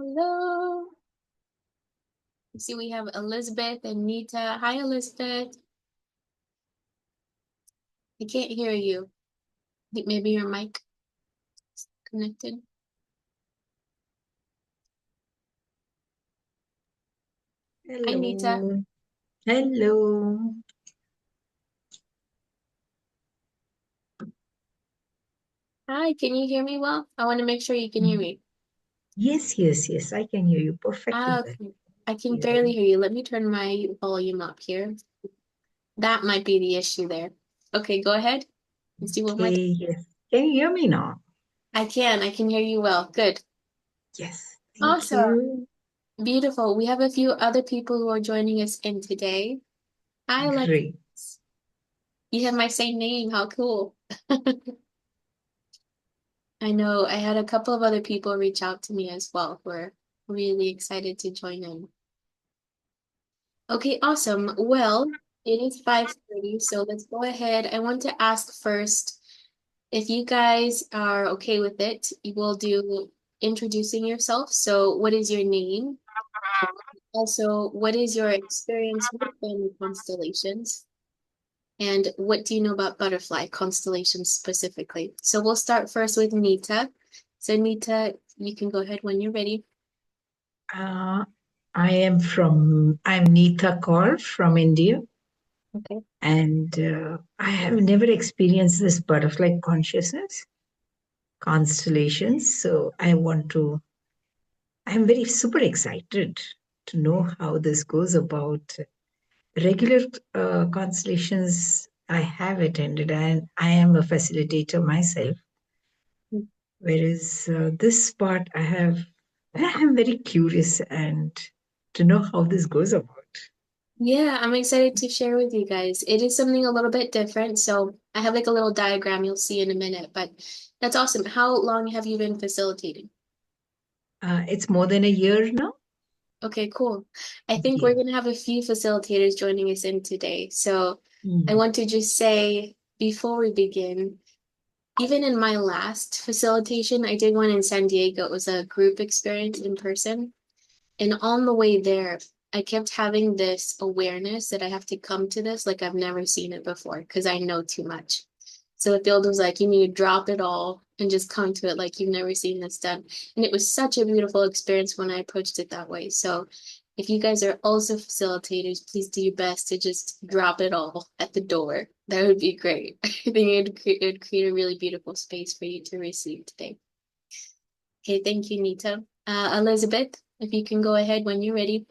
Hello. See, we have Elizabeth and Nita. Hi, Elizabeth. I can't hear you. I think maybe your mic is connected. Hi, Nita. Hello. Hello. Hi, can you hear me well? I want to make sure you can hear me. Yes, yes, yes. I can hear you perfectly well. Okay. I can Yeah. barely hear you. Let me turn my volume up here. That might be the issue there. Okay, go ahead. Let's do one more. Okay, yes. Can you hear me now? I can hear you well. Good. Yes. Thank Awesome. you. Beautiful. We have a few other people who are joining us in today. Hi, Lex. Great. You have my same name. How cool. I know I had a couple of other people reach out to me as well who are really excited to join in. Okay, awesome. Well, it is 5:30, so let's go ahead. I want to ask first if you guys are okay with it, you will do introducing yourself. So, what is your name? Also, what is your experience with family constellations? And what do you know about butterfly constellations specifically? So, we'll start first with Nita. So, Nita, you can go ahead when you're ready. Uh, I'm Neeta Kaur from India, Okay. and I have never experienced this butterfly consciousness constellations. So I'm very super excited to know how this goes about. Regular constellations I have attended, and I am a facilitator myself. Whereas this part, I'm very curious and to know how this goes about. Yeah, I'm excited to share with you guys. It is something a little bit different. So I have like a little diagram you'll see in a minute, but that's awesome. How long have you been facilitating? It's more than a year now. Okay, cool. I think we're Yeah. going to have a few facilitators joining us in today. So I Mm. want to just say before we begin, even in my last facilitation, I did one in San Diego. It was a group experience in person. And on the way there, I kept having this awareness that I have to come to this like I've never seen it before because I know too much. So the field was like, you need to drop it all and just come to it like you've never seen this done. And it was such a beautiful experience when I approached it that way. So if you guys are also facilitators, please do your best to just drop it all at the door. That would be great. I think it would create a really beautiful space for you to receive today. Okay, thank you, Nita. Elizabeth, if you can go ahead when you're ready.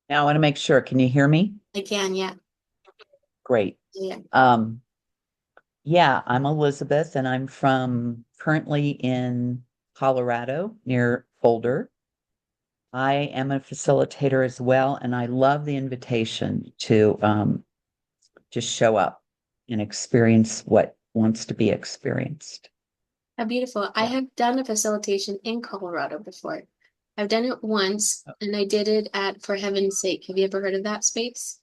Now I want to make sure. Can you hear me? I can, yeah. Great. Yeah. Yeah, I'm Elizabeth, and I'm from currently in Colorado near Boulder. I am a facilitator as well, and I love the invitation to just show up and experience what wants to be experienced. How beautiful. I Yeah. have done a facilitation in Colorado before. I've done it once and I did it at For Heaven's Sake. Have you ever heard of that space?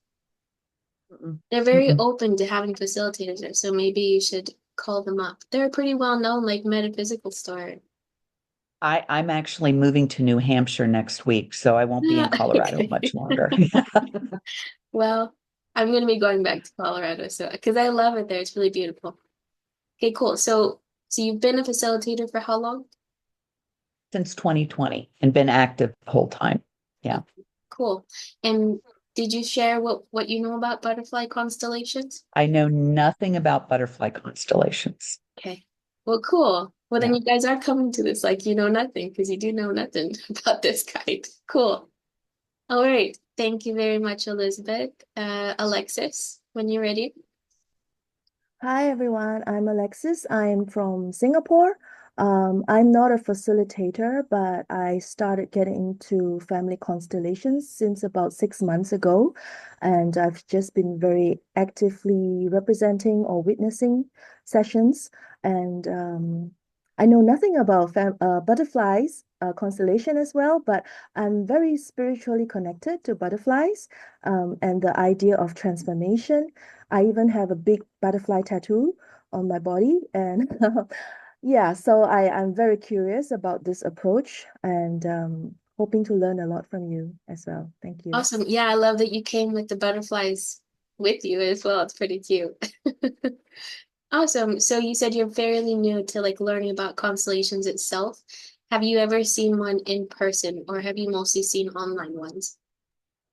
Mm-mm. They're very Mm-mm. open to having facilitators there, so maybe you should call them up. They're a pretty well known like metaphysical store. I'm actually moving to New Hampshire next week, so I won't be in Colorado Okay. much longer. Well, I'm gonna be going back to Colorado, so because I love it there. It's really beautiful. Okay, cool. So you've been a facilitator for how long? Since 2020 and been active the whole time. Yeah. Cool. And did you share what you know about butterfly constellations? I know nothing about butterfly constellations. Okay. Well, cool. Well, then Yeah. you guys are coming to this like you know nothing because you do know nothing about this kind. Cool. All right. Thank you very much, Elizabeth. Alexis, when you're ready. Hi everyone, I'm Alexis. I'm from Singapore. I'm not a facilitator, but I started getting into family constellations since about 6 months ago. And I've just been very actively representing or witnessing sessions. And I know nothing about butterflies, constellation as well, but I'm very spiritually connected to butterflies, and the idea of transformation. I even have a big butterfly tattoo on my body, and Yeah, so I'm very curious about this approach and hoping to learn a lot from you as well. Thank you. Awesome. Yeah, I love that you came with the butterflies with you as well. It's pretty cute. Awesome. So you said you're fairly new to like learning about constellations itself. Have you ever seen one in person or have you mostly seen online ones?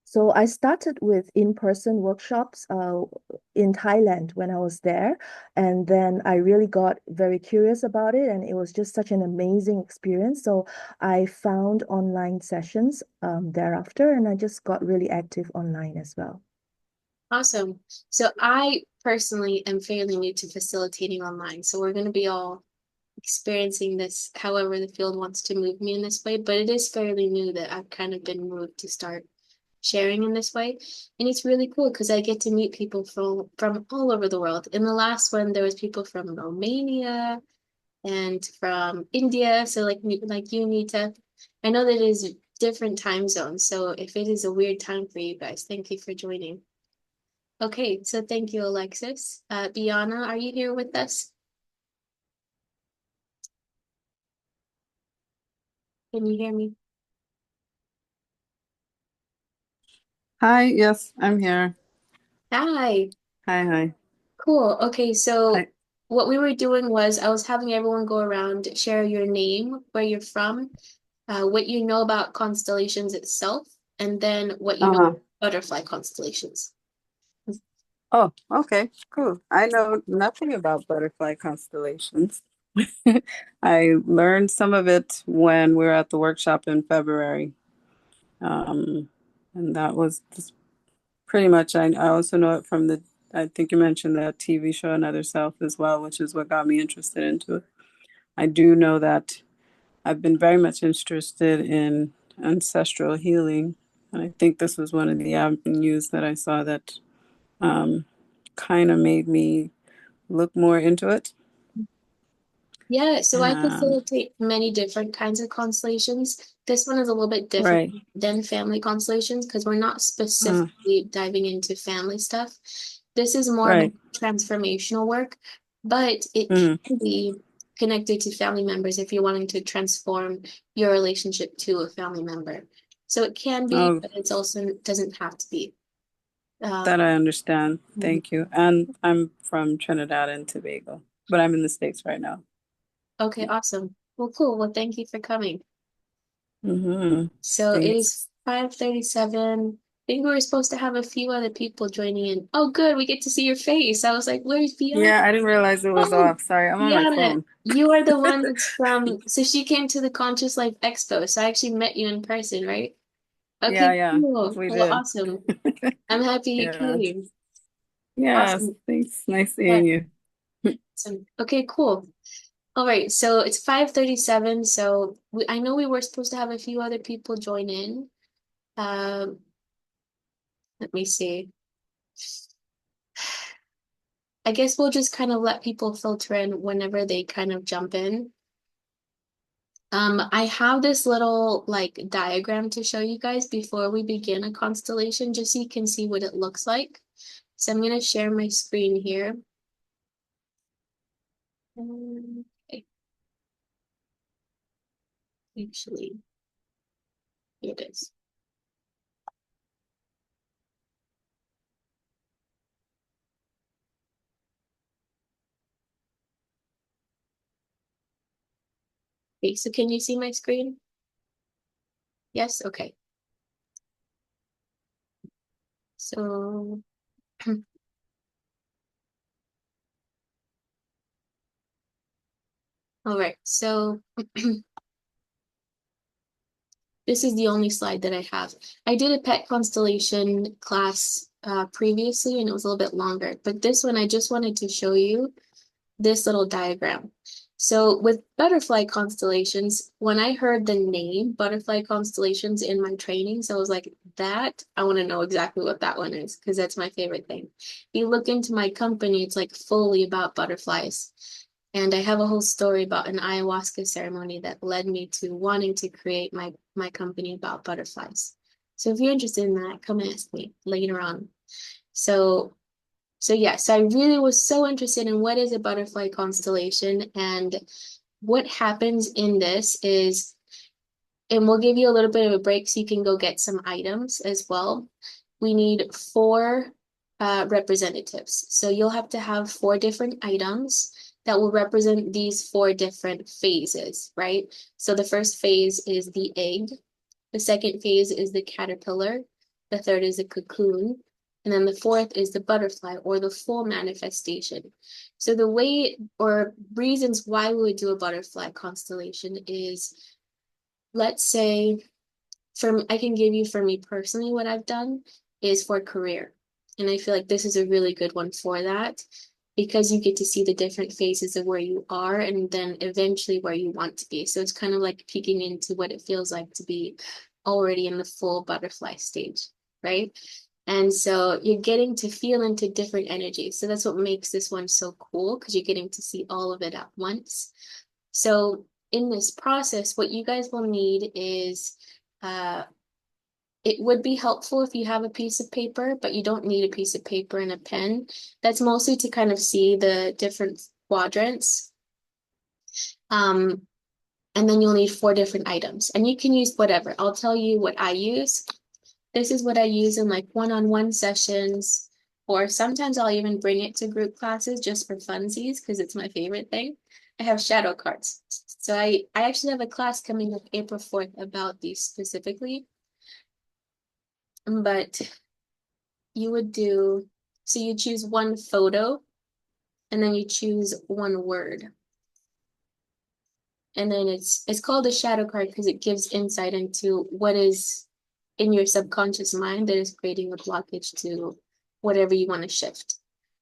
So I started with in-person workshops in Thailand when I was there, and then I really got very curious about it, and it was just such an amazing experience. So I found online sessions thereafter, and I just got really active online as well. Awesome. So I personally am fairly new to facilitating online. So we're going to be all experiencing this however the field wants to move me in this way, but it is fairly new that I've kind of been moved to start sharing in this way. And it's really cool because I get to meet people from all over the world. In the last one, there was people from Romania and from India. So like you, Nita. I know that it is different time zones. So if it is a weird time for you guys, thank you for joining. Okay, so thank you, Alexis. Biana, are you here with us? Can you hear me? Hi, yes, I'm here. Hi. Hi. Cool. Okay, so I, what we were doing was I was having everyone go around, share your name, where you're from, what you know about constellations itself, and then what you know uh-huh. about butterfly constellations. Oh, okay, cool. I know nothing about butterfly constellations. I learned some of it when we were at the workshop in February. Um, and that was just pretty much, I also know it from I think you mentioned that TV show Another Self as well, which is what got me interested into it. I do know that I've been very much interested in ancestral healing. And I think this was one of the avenues that I saw that kind of made me look more into it. Yeah, so I And facilitate many different kinds of constellations. This one is a little bit different right, than family constellations because we're not uh, specifically diving into family stuff. This is more about right, transformational work, but it mm, can be connected to family members if you're wanting to transform your relationship to a family member. So it can be, oh, but it's also doesn't have to be. that Um, I understand. mhm. Thank you. And I'm from Trinidad and Tobago, but I'm in the States right now. Okay, Yeah. awesome. Well, cool. Well, thank you for coming. Mm-hmm. So it is Thanks. 5:37. I think we were supposed to have a few other people joining in. Oh, good. We get to see your face. I was like, where's Bianca? Yeah, I didn't realize it was Oh, off. Sorry, I'm on my Bianca, phone. you are the one that's from, so she came to the Conscious Life Expo. So I actually met you in person, right? Okay, Yeah, cool. we Well, did. awesome. I'm happy you Yeah. came. Yes, Awesome. thanks. Nice Yeah, seeing you. awesome. Okay, cool. All right, so it's 5:37. So I know we were supposed to have a few other people join in. Um, let me see. I guess we'll just kind of let people filter in whenever they kind of jump in. I have this little like diagram to show you guys before we begin a constellation, just so you can see what it looks like. So I'm going to share my screen here. Okay, actually, here it is. Okay, so can you see my screen? Yes, okay. So, all right, so this is the only slide that I have. I did a pet constellation class previously and it was a little bit longer, but this one I just wanted to show you this little diagram. So with butterfly constellations, when I heard the name butterfly constellations in my trainings, I was like, that, I want to know exactly what that one is because that's my favorite thing. If you look into my company, it's like fully about butterflies. And I have a whole story about an ayahuasca ceremony that led me to wanting to create my company about butterflies. So if you're interested in that, come ask me later on. So So yes, I really was so interested in what is a butterfly constellation, and what happens in this is, and we'll give you a little bit of a break so you can go get some items as well. We need four representatives. So you'll have to have four different items that will represent these four different phases, right? So the first phase is the egg. The second phase is the caterpillar. The third is the cocoon. And then the fourth is the butterfly, or the full manifestation. So the way or reasons why we would do a butterfly constellation is, let's say, I can give you, for me personally, what I've done is for career. And I feel like this is a really good one for that, because you get to see the different phases of where you are and then eventually where you want to be. So it's kind of like peeking into what it feels like to be already in the full butterfly stage, right? And so you're getting to feel into different energies. So that's what makes this one so cool, because you're getting to see all of it at once. So in this process, what you guys will need is, uh, it would be helpful if you have a piece of paper, but you don't need a piece of paper and a pen. That's mostly to kind of see the different quadrants. Um, and then you'll need four different items, and you can use whatever. I'll tell you what I use. This is what I use in like one-on-one sessions, or sometimes I'll even bring it to group classes just for funsies, because it's my favorite thing. I have shadow cards. So I actually have a class coming up April 4th about these specifically. But you would do, so you choose one photo, and then you choose one word. And then it's called a shadow card because it gives insight into what is in your subconscious mind that is creating a blockage to whatever you want to shift.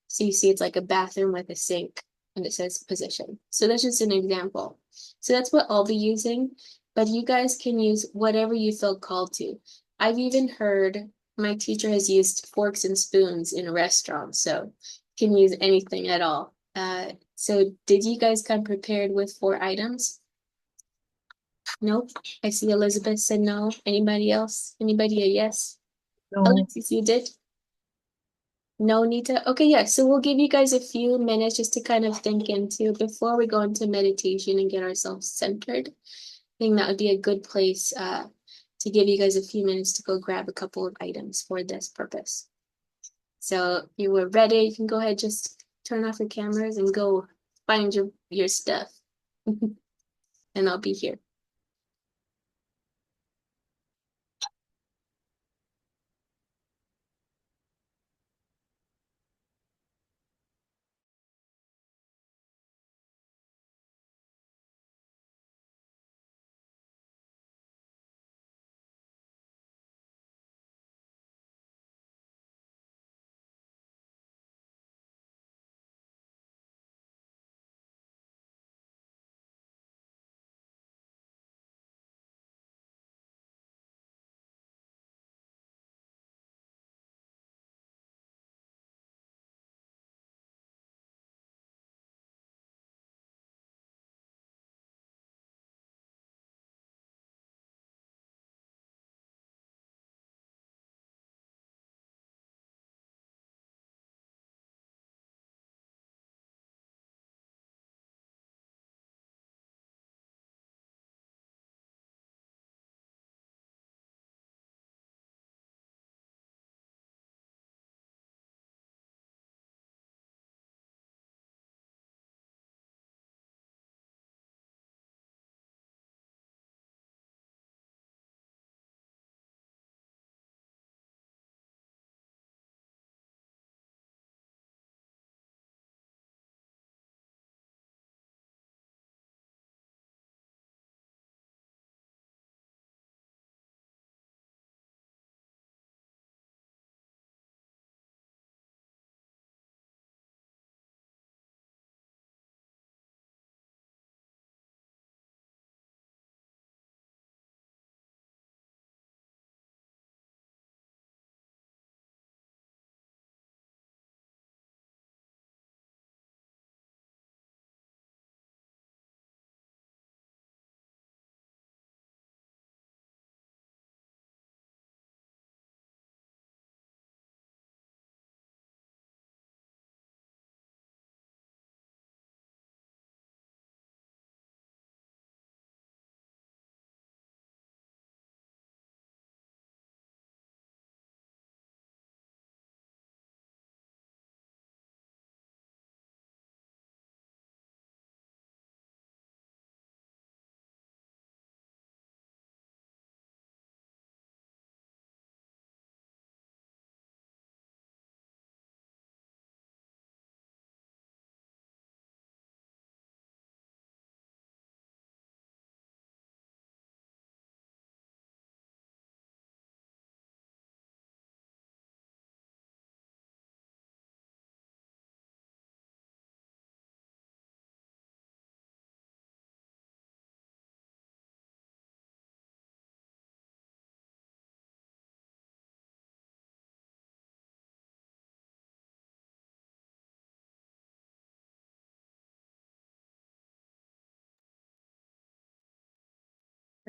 So you see it's like a bathroom with a sink, and it says position. So that's just an example. So that's what I'll be using, but you guys can use whatever you feel called to. I've even heard my teacher has used forks and spoons in restaurants, so you can use anything at all. So did you guys come prepared with four items? Nope. I see Elizabeth said no. Anybody else? Anybody a yes? No, Alexis, you did? No, Nita? Okay, yeah. So we'll give you guys a few minutes just to kind of think into before we go into meditation and get ourselves centered. I think that would be a good place to give you guys a few minutes to go grab a couple of items for this purpose. So you were ready, you can go ahead, just turn off your cameras and go find your stuff. And I'll be here.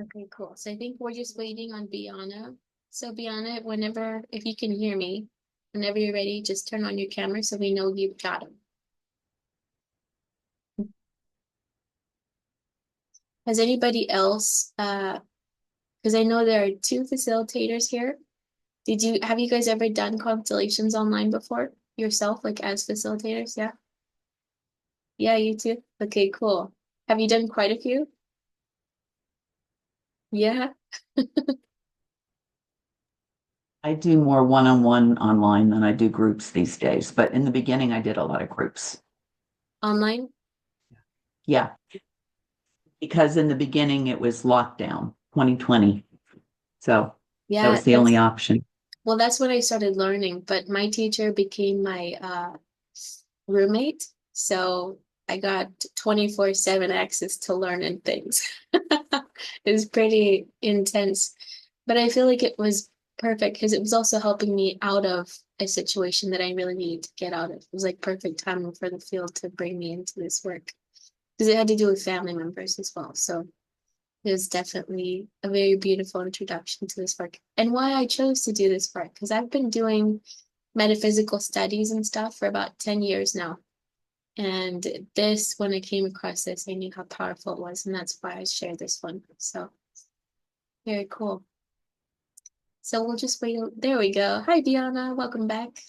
Okay, cool. So I think we're just waiting on Biana. So Biana, whenever, if you can hear me, whenever you're ready, just turn on your camera so we know you've got him. Has anybody else, because I know there are two facilitators here. Have you guys ever done Constellations online before yourself, like as facilitators? Yeah. Yeah, you too. Okay, cool. Have you done quite a few? Yeah. I do more one-on-one online than I do groups these days, but in the beginning I did a lot of groups. Online? Yeah. Because in the beginning it was lockdown 2020. So that Yeah, was the only option. well, that's when I started learning, but my teacher became my roommate, so I got 24/7 access to learning things. It was pretty intense, but I feel like it was perfect because it was also helping me out of a situation that I really needed to get out of. It was like perfect timing for the field to bring me into this work because it had to do with family members as well. So it was definitely a very beautiful introduction to this work and why I chose to do this work because I've been doing metaphysical studies and stuff for about 10 years now. And this, when I came across this, I knew how powerful it was, and that's why I shared this one. So very cool. So we'll just wait. There we go. Hi, Diana. Welcome back.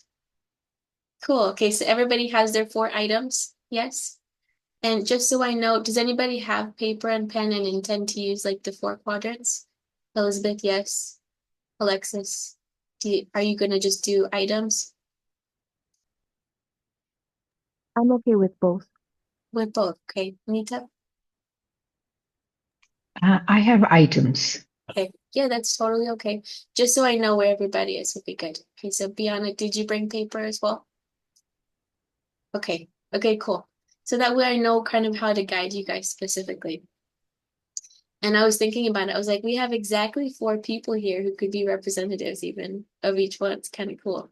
Cool. Okay, so everybody has their 4 items. Yes. And just so I know, does anybody have paper and pen and intend to use like the 4 quadrants? Elizabeth, yes. Alexis, are you going to just do items? I'm okay with both. With both. Okay. Nita? I have items. Okay. Yeah, that's totally okay. Just so I know where everybody is would be good. Okay, so Biana, did you bring paper as well? Okay. Okay, cool. So that way I know kind of how to guide you guys specifically. And I was thinking about it. I was like, we have exactly 4 people here who could be representatives even of each one. It's kind of cool.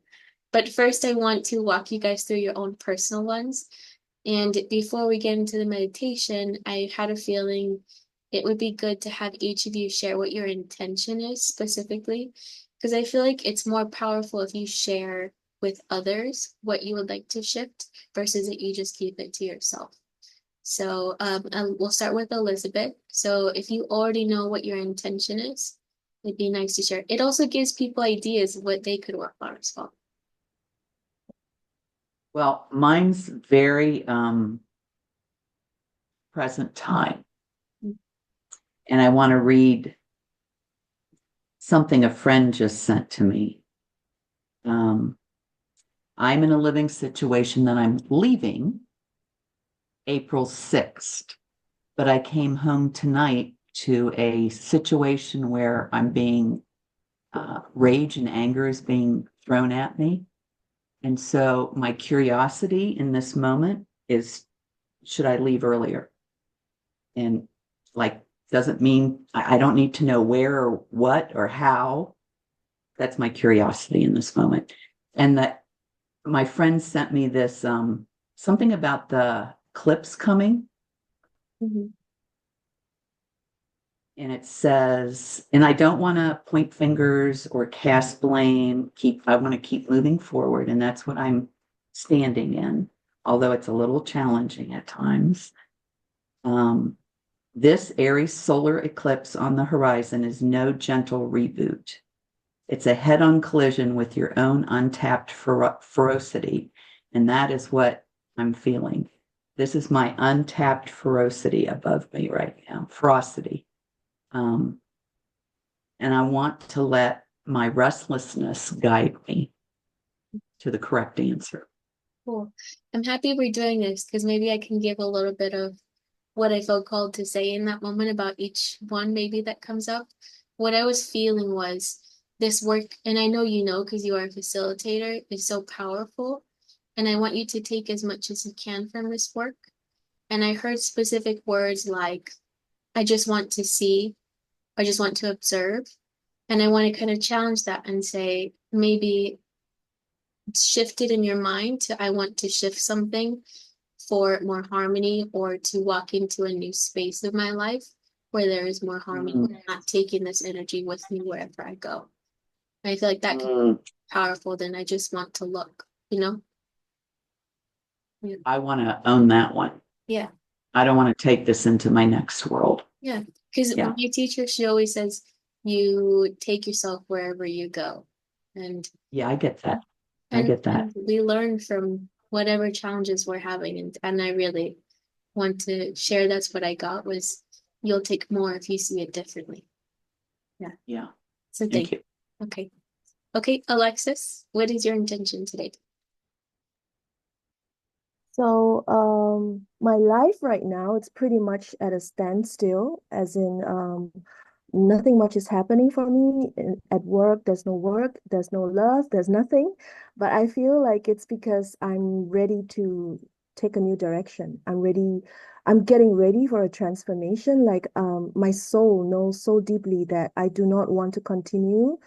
But first, I want to walk you guys through your own personal ones. And before we get into the meditation, I had a feeling it would be good to have each of you share what your intention is specifically, because I feel like it's more powerful if you share with others what you would like to shift versus that you just keep it to yourself. So we'll start with Elizabeth. So if you already know what your intention is, it'd be nice to share. It also gives people ideas of what they could work on as well. Well, mine's very present time. And I want to read something a friend just sent to me. I'm in a living situation that I'm leaving April 6th, but I came home tonight to a situation where I'm being rage and anger is being thrown at me. And so my curiosity in this moment is, should I leave earlier? And like, doesn't mean I don't need to know where or what or how. That's my curiosity in this moment. And that my friend sent me this something about the eclipse coming. Mm-hmm. And it says, and I don't want to point fingers or cast blame. I want to keep moving forward. And that's what I'm standing in, although it's a little challenging at times. This Aries solar eclipse on the horizon is no gentle reboot. It's a head-on collision with your own untapped ferocity. And that is what I'm feeling. This is my untapped ferocity above me right now, ferocity. And I want to let my restlessness guide me to the correct answer. Cool. I'm happy we're doing this because maybe I can give a little bit of what I felt called to say in that moment about each one maybe that comes up. What I was feeling was this work, and I know you know because you are a facilitator, is so powerful. And I want you to take as much as you can from this work. And I heard specific words like, I just want to see, I just want to observe. And I want to kind of challenge that and say, maybe shift it in your mind to, I want to shift something for more harmony or to walk into a new space of my life where there is more harmony, not taking this energy with me wherever I go. I feel like that could be powerful than I just want to look, you know? Yeah. I want to own that one. Yeah. I don't want to take this into my next world. Yeah. Because Yeah. my teacher, she always says, you take yourself wherever you go. And Yeah, I get that. I get that. and we learn from whatever challenges we're having. And I really want to share that's what I got was you'll take more if you see it differently. Yeah. Yeah. So Thank you. Okay. Okay, Alexis, what is your intention today? So, my life right now, it's pretty much at a standstill, as in, nothing much is happening for me. At work, there's no love, there's nothing. But I feel like it's because I'm ready to take a new direction. I'm getting ready for a transformation. Like, my soul knows so deeply that I do not want to continue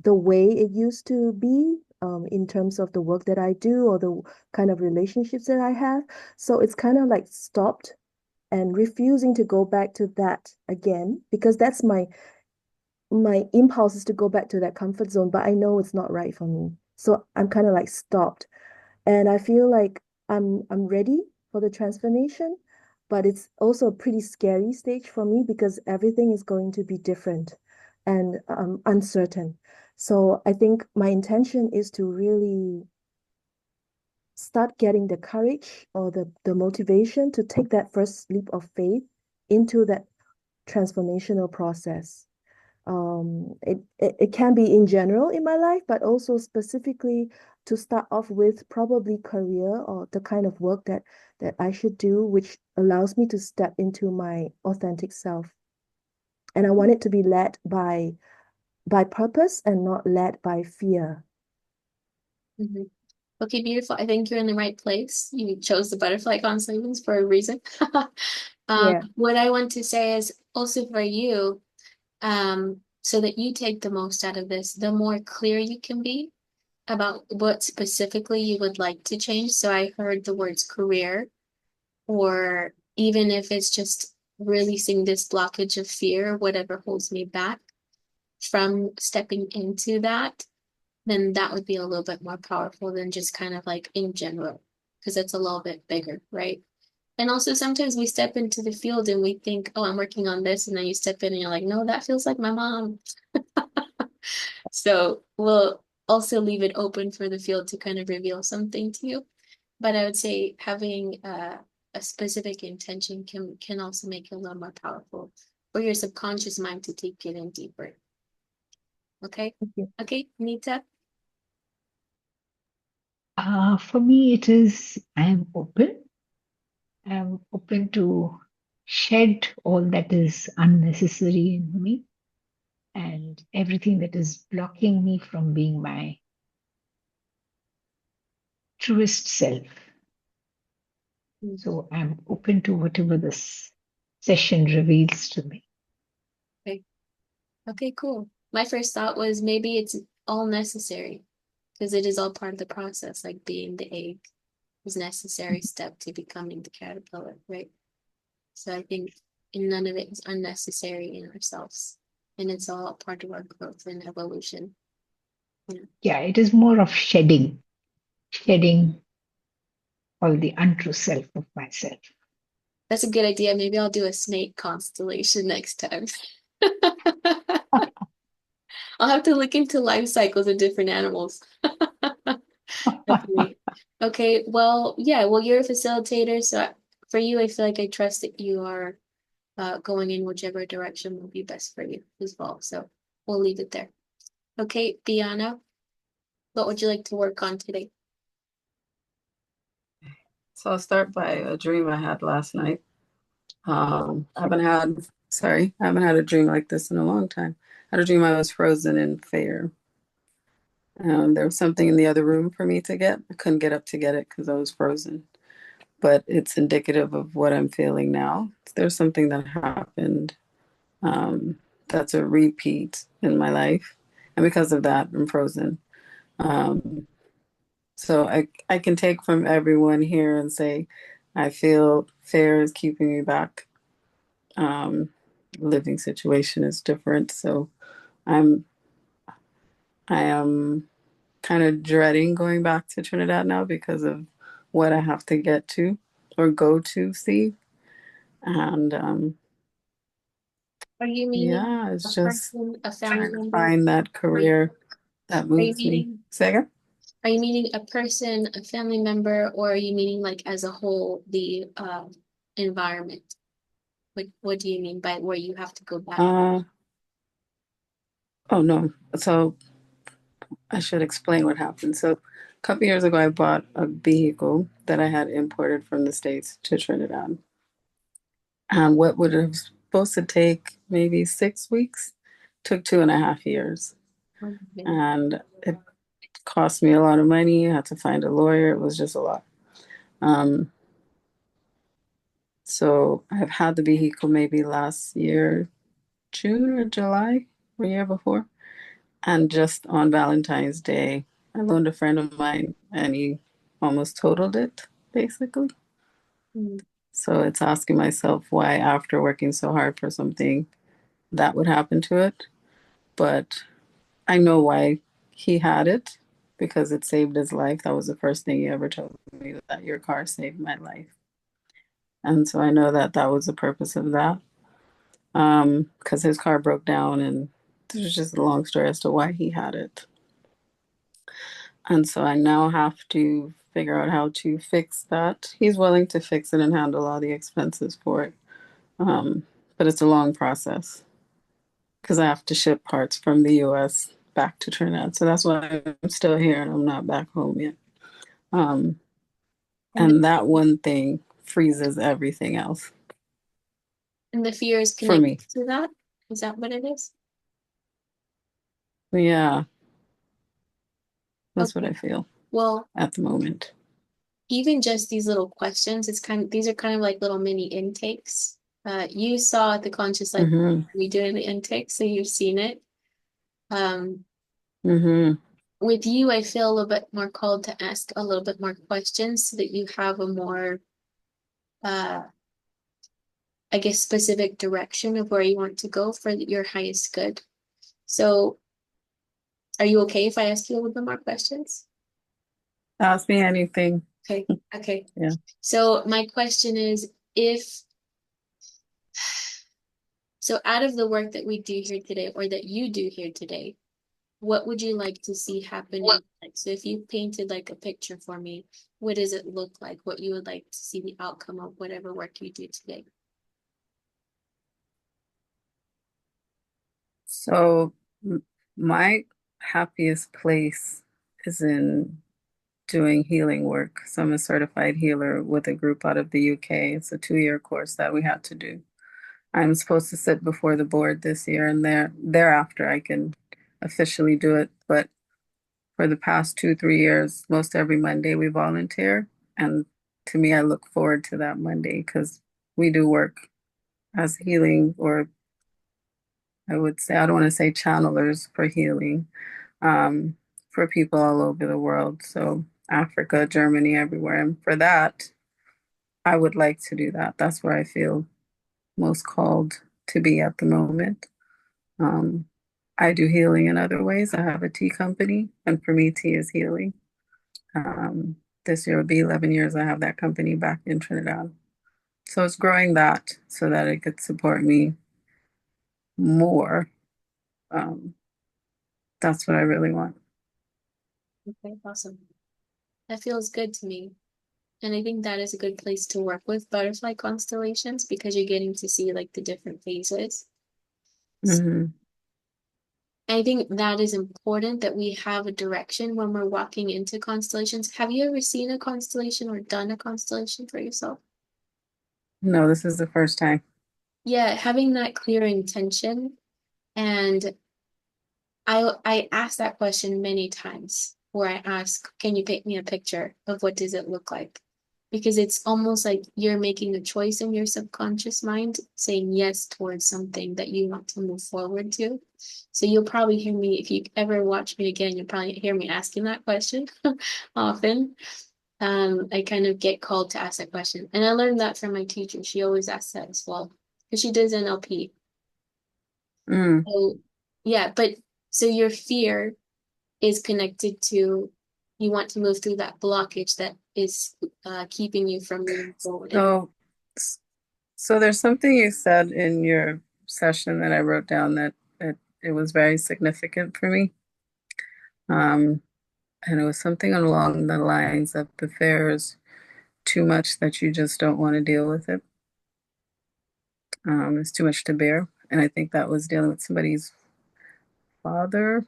the way it used to be, in terms of the work that I do or the kind of relationships that I have. So it's kind of like stopped and refusing to go back to that again because that's my impulse is to go back to that comfort zone, but I know it's not right for me. So I'm kind of like stopped. And I feel like I'm ready for the transformation, but it's also a pretty scary stage for me because everything is going to be different and uncertain. So I think my intention is to really start getting the courage or the motivation to take that first leap of faith into that transformational process. It can be in general in my life, but also specifically to start off with probably career or the kind of work that I should do, which allows me to step into my authentic self. And I want it to be led by purpose and not led by fear. Mhm. Okay, beautiful. I think you're in the right place. You chose the butterfly constellations for a reason. Yeah. What I want to say is also for you, so that you take the most out of this, the more clear you can be about what specifically you would like to change. So I heard the words career, or even if it's just releasing this blockage of fear, whatever holds me back from stepping into that, then that would be a little bit more powerful than just kind of like in general, because it's a little bit bigger, right? And also sometimes we step into the field and we think, oh, I'm working on this, and then you step in and you're like, no, that feels like my mom. So we'll also leave it open for the field to kind of reveal something to you. But I would say having a specific intention can also make it a little more powerful for your subconscious mind to take it in deeper. Okay? Thank you. Okay, Nita? For me, it is I am open. I am open to shed all that is unnecessary in me and everything that is blocking me from being my truest self. So I'm open to whatever this session reveals to me. Okay. Okay, cool. My first thought was maybe it's all necessary because it is all part of the process, like being the egg is necessary step to becoming the caterpillar, right? So I think none of it is unnecessary in ourselves, and it's all part of our growth and evolution. Yeah. Yeah, it is more of shedding all the untrue self of myself. That's a good idea. Maybe I'll do a snake constellation next time. I'll have to look into life cycles of different animals. Definitely. Okay, well, yeah, well, you're a facilitator, so for you, I feel like I trust that you are going in whichever direction will be best for you as well. So we'll leave it there. Okay, Biana, what would you like to work on today? So I'll start by a dream I had last night. I haven't had a dream like this in a long time. I had a dream I was frozen in fair. There was something in the other room for me to get. I couldn't get up to get it because I was frozen. But it's indicative of what I'm feeling now. There's something that happened that's a repeat in my life. And because of that, I'm frozen. Um, so I can take from everyone here and say, I feel fear is keeping me back. Um, living situation is different. So I am kind of dreading going back to Trinidad now because of what I have to get to or go to see. And Are you meaning yeah, a it's just person, a family trying to member? find that career that Are you moves me. meaning Say again? are you meaning a person, a family member, or are you meaning like as a whole the environment? Like what do you mean by where you have to go back? Uh, oh no. So I should explain what happened. So a couple years ago, I bought a vehicle that I had imported from the States to Trinidad. And what would have supposed to take maybe 6 weeks took 2.5 years. Okay. And it cost me a lot of money. I had to find a lawyer. It was just a lot. Um, so I've had the vehicle maybe last year, June or July, or year before. And just on Valentine's Day, I loaned a friend of mine and he almost totaled it, basically. Mm. So it's asking myself why, after working so hard for something, that would happen to it. But I know why he had it because it saved his life. That was the first thing he ever told me, that your car saved my life. And so I know that that was the purpose of that. Because his car broke down, and there's just a long story as to why he had it. And so I now have to figure out how to fix that. He's willing to fix it and handle all the expenses for it. But it's a long process because I have to ship parts from the US back to Trinidad. So that's why I'm still here and I'm not back home yet. Um, And and that one thing freezes everything else the fear is for connected me. to that? Is that what it is? Yeah, that's what I Okay. feel Well, at the moment. even just these little questions, these are kind of like little mini intakes. You saw the conscious life Mm-hmm. we doing the intake, so you've seen it. Um, Mm-hmm. with you, I feel a little bit more called to ask a little bit more questions so that you have a more, uh, I guess, specific direction of where you want to go for your highest good. So, are you okay if I ask you a little bit more questions? Ask me anything. Okay, okay. Yeah. So my question is, if so, out of the work that we do here today, or that you do here today, what would you like to see happen in, like, so if you painted like a picture for me, what does it look like? What you would like to see the outcome of whatever work you do today? So my happiest place is in doing healing work. So I'm a certified healer with a group out of the UK. It's a 2-year course that we had to do. I'm supposed to sit before the board this year, and thereafter I can officially do it. But for the past 2, 3 years, most every Monday we volunteer. And to me, I look forward to that Monday because we do work as healing, or I would say, I don't want to say channelers for healing, um, for people all over the world. So Africa, Germany, everywhere. And for that, I would like to do that. That's where I feel most called to be at the moment. Um, I do healing in other ways. I have a tea company, and for me, tea is healing. Um, this year will be 11 years I have that company back in Trinidad. So it's growing that so that it could support me more. Um, that's what I really want. Okay, awesome. That feels good to me. And I think that is a good place to work with butterfly constellations because you're getting to see like the different phases. Hmm. I think that is important that we have a direction when we're walking into constellations. Have you ever seen a constellation or done a constellation for yourself? No, this is the first time. Yeah, having that clear intention. And I asked that question many times where I ask, can you paint me a picture of what does it look like? Because it's almost like you're making a choice in your subconscious mind, saying yes towards something that you want to move forward to. So you'll probably hear me, if you ever watch me again, you'll probably hear me asking that question often. I kind of get called to ask that question. And I learned that from my teacher. She always asks that as well, because she does NLP. Mm. So yeah, but so your fear is connected to you want to move through that blockage that is keeping you from moving forward. So, so there's something you said in your session that I wrote down that it was very significant for me. And it was something along the lines of the fear is too much that you just don't want to deal with it. It's too much to bear. And I think that was dealing with somebody's father.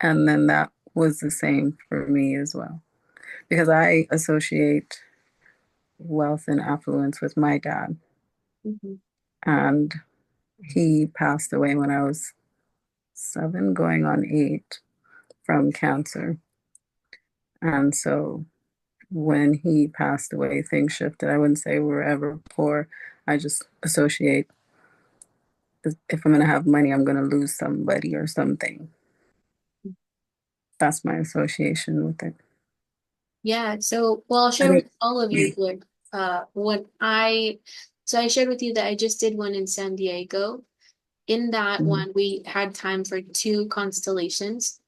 And then that was the same for me as well. Because I associate wealth and affluence with my dad. Mhm. And he passed away when I was 7, going on 8 from cancer. And so when he passed away, things shifted. I wouldn't say we were ever poor. I just associate if I'm going to have money, I'm going to lose somebody or something. That's my association with it. Yeah, so well, I'll I share mean, with all of you here. So I shared with you that I just did one in San Diego. In that mhm. one, we had time for 2 constellations.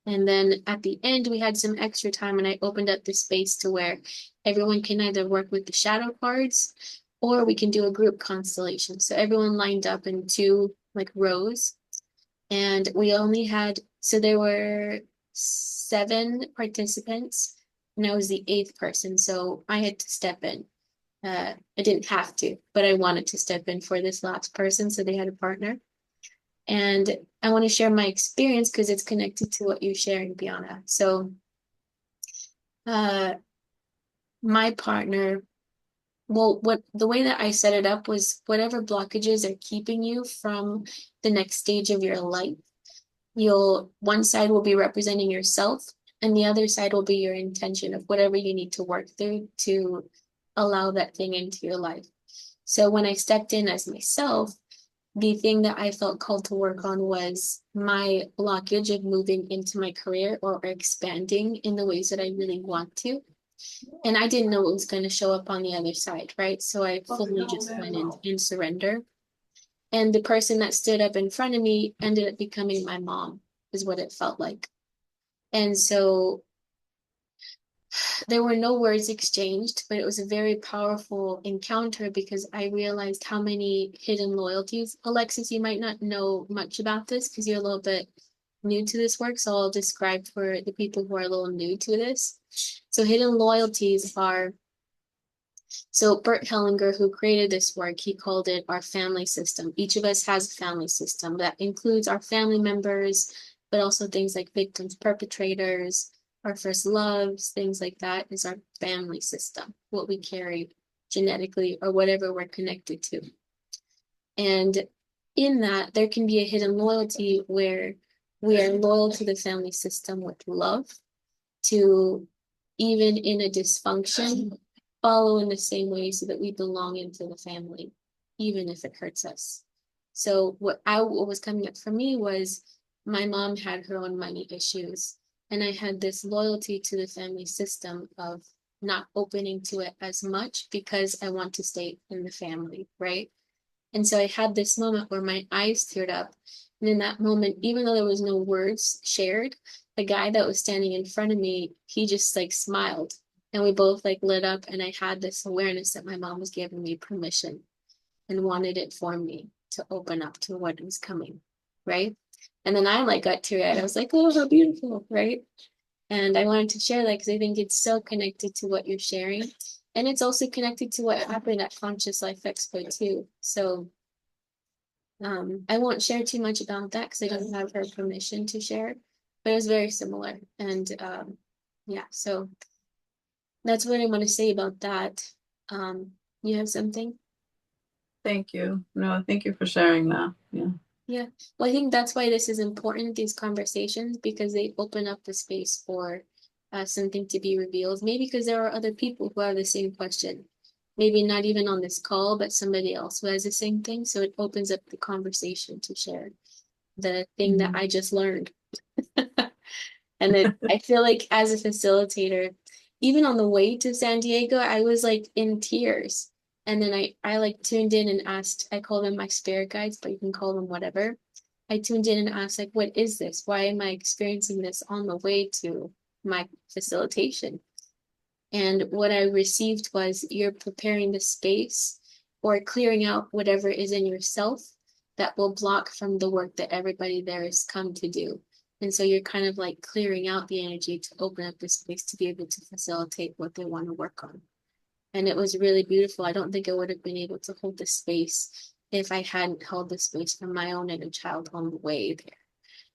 And then at the end, we had some extra time, and I opened up the space to where everyone can either work with the shadow cards or we can do a group constellation. So everyone lined up in 2 like rows, and we only had, so there were 7 participants, and I was the 8th person. So I had to step in. I didn't have to, but I wanted to step in for this last person, so they had a partner. And I want to share my experience because it's connected to what you're sharing, Biana. So, uh, my partner, well, what the way that I set it up was whatever blockages are keeping you from the next stage of your life, one side will be representing yourself, and the other side will be your intention of whatever you need to work through to allow that thing into your life. So when I stepped in as myself, the thing that I felt called to work on was my blockage of moving into my career or expanding in the ways that I really want to. And I didn't know what was going to show up on the other side, right? So I fully just went in surrender. And the person that stood up in front of me ended up becoming my mom, is what it felt like. And so there were no words exchanged, but it was a very powerful encounter because I realized how many hidden loyalties. Alexis, you might not know much about this because you're a little bit new to this work, so I'll describe for the people who are a little new to this. So hidden loyalties are, so Bert Hellinger, who created this work, he called it our family system. Each of us has a family system that includes our family members, but also things like victims, perpetrators, our first loves, things like that is our family system, what we carry genetically or whatever we're connected to. And in that, there can be a hidden loyalty where we are loyal to the family system with love, to even in a dysfunction, follow in the same way so that we belong into the family, even if it hurts us. So what was coming up for me was my mom had her own money issues, and I had this loyalty to the family system of not opening to it as much because I want to stay in the family, right? And so I had this moment where my eyes teared up. And in that moment, even though there was no words shared, the guy that was standing in front of me, he just like smiled. And we both like lit up. And I had this awareness that my mom was giving me permission and wanted it for me to open up to what was coming. Right. And then I like got teary eyed. I was like, oh, how beautiful. Right. And I wanted to share that because I think it's so connected to what you're sharing. And it's also connected to what happened at Conscious Life Expo too. So I won't share too much about that because I don't have her permission to share, but it was very similar. And yeah, so that's what I want to say about that. You have something? Thank you. No, thank you for sharing that. Yeah. Yeah. Well, I think that's why this is important, these conversations, because they open up the space for something to be revealed. Maybe because there are other people who have the same question. Maybe not even on this call, but somebody else who has the same thing. So it opens up the conversation to share the thing that I just learned. And I feel like as a facilitator, even on the way to San Diego, I was like in tears. And then I like tuned in and asked, I call them my spirit guides, but you can call them whatever. I tuned in and asked, like, what is this? Why am I experiencing this on the way to my facilitation? And what I received was you're preparing the space or clearing out whatever is in yourself that will block from the work that everybody there has come to do. And so you're kind of like clearing out the energy to open up the space to be able to facilitate what they want to work on. And it was really beautiful. I don't think I would have been able to hold the space if I hadn't held the space for my own inner child on the way there.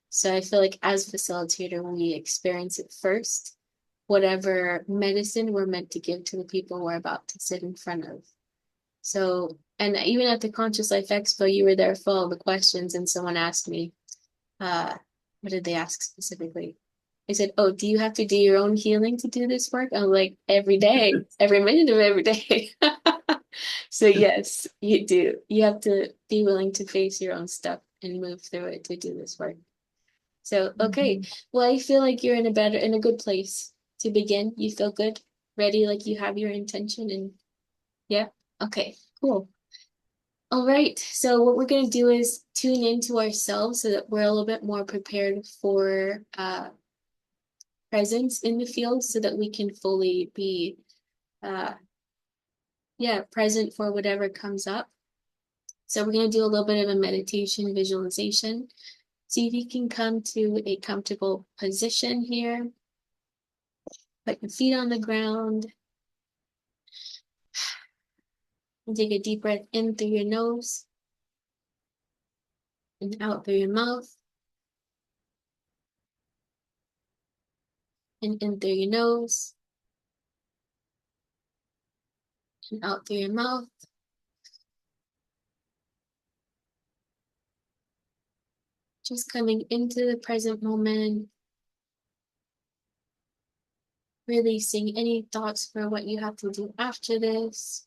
So I feel like as facilitator, we experience it first, whatever medicine we're meant to give to the people we're about to sit in front of. So, and even at the Conscious Life Expo, you were there for all the questions, and someone asked me, what did they ask specifically? I said, oh, do you have to do your own healing to do this work? I'm like, every day, every minute of every day. So yes, you do. You have to be willing to face your own stuff and move through it to do this work. So, okay. Well, I feel like you're in a good place to begin. You feel good, ready, like you have your intention and yeah. Okay, cool. All right. So what we're going to do is tune into ourselves so that we're a little bit more prepared for presence in the field so that we can fully be present for whatever comes up. So we're going to do a little bit of a meditation visualization. See if you can come to a comfortable position here. Put your feet on the ground. And take a deep breath in through your nose and out through your mouth. And in through your nose and out through your mouth. Just coming into the present moment. Releasing any thoughts for what you have to do after this.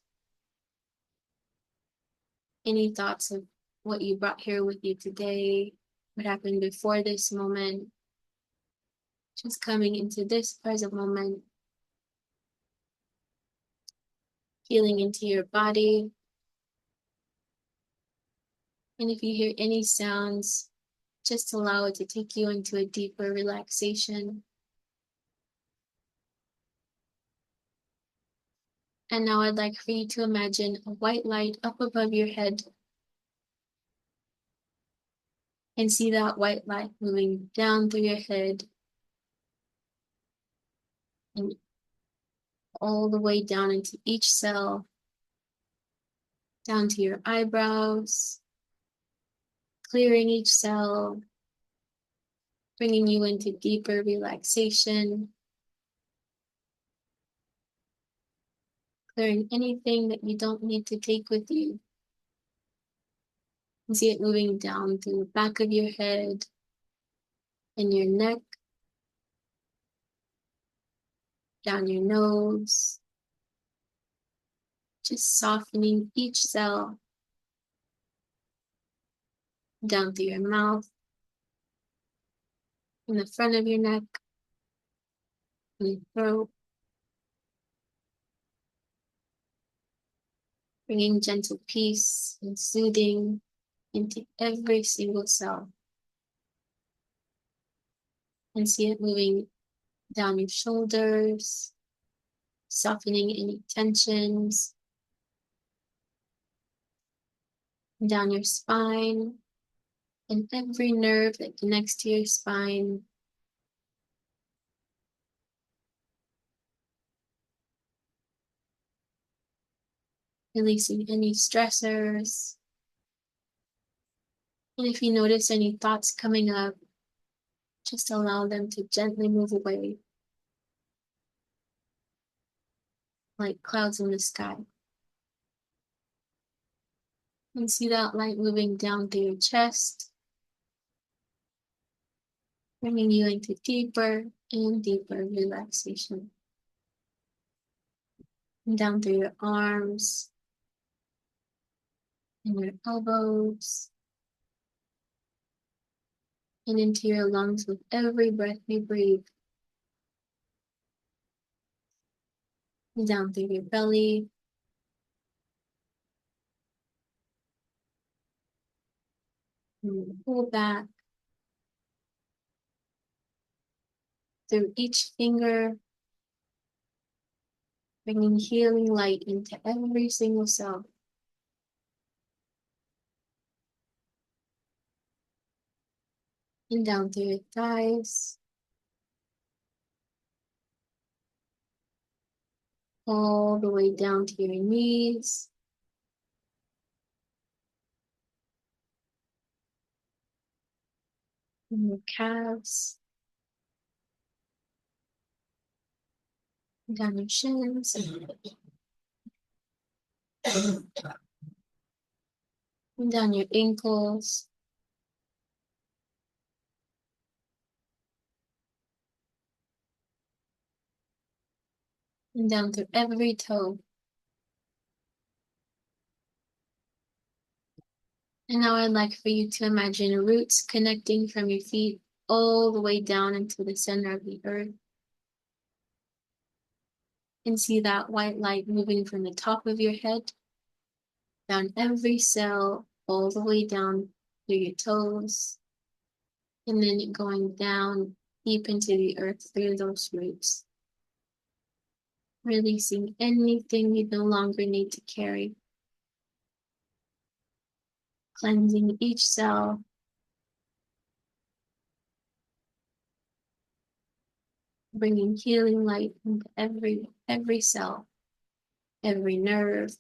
Any thoughts of what you brought here with you today, what happened before this moment. Just coming into this present moment. Feeling into your body. And if you hear any sounds, just allow it to take you into a deeper relaxation. And now I'd like for you to imagine a white light up above your head. And see that white light moving down through your head and all the way down into each cell, down to your eyebrows, clearing each cell, bringing you into deeper relaxation, clearing anything that you don't need to take with you. And see it moving down through the back of your head and your neck, down your nose, just softening each cell, down through your mouth, in the front of your neck, and your throat, bringing gentle peace and soothing into every single cell. And see it moving down your shoulders, softening any tensions, down your spine, and every nerve that connects to your spine. Releasing any stressors. And if you notice any thoughts coming up, just allow them to gently move away, like clouds in the sky. And see that light moving down through your chest, bringing you into deeper and deeper relaxation. And down through your arms and your elbows, and into your lungs with every breath you breathe. And down through your belly, And pull back through each finger, bringing healing light into every single cell. And down through your thighs, all the way down to your knees. And your calves, down your shins, and down your ankles, and down through every toe. And now I'd like for you to imagine roots connecting from your feet all the way down into the center of the earth. And see that white light moving from the top of your head, down every cell, all the way down through your toes, and then going down deep into the earth through those roots. Releasing anything you no longer need to carry. Cleansing each cell. Bringing healing light into every cell, every nerve,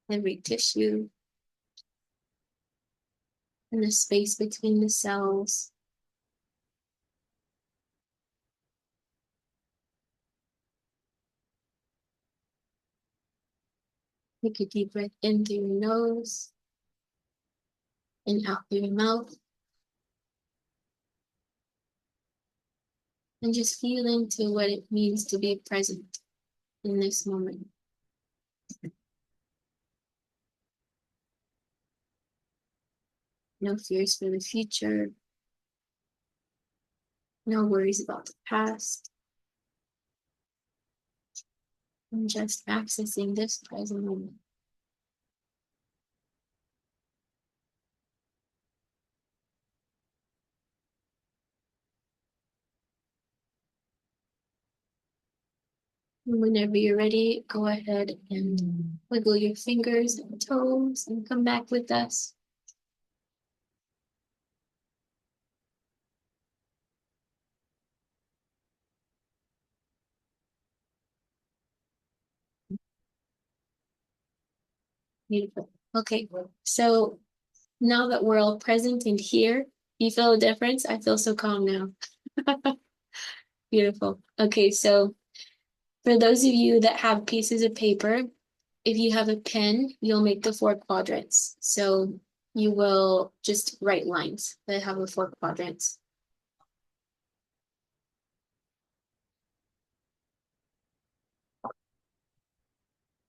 every tissue, and the space between the cells. Take a deep breath in through your nose and out through your mouth. And just feel into what it means to be present in this moment. No fears for the future. No worries about the past. And just accessing this present moment. And whenever you're ready, go ahead and wiggle your fingers and toes and come back with us. Beautiful. Okay, so now that we're all present and here, you feel a difference? I feel so calm now. Beautiful. Okay, so for those of you that have pieces of paper, if you have a pen, you'll make the 4 quadrants. So you will just write lines that have the 4 quadrants.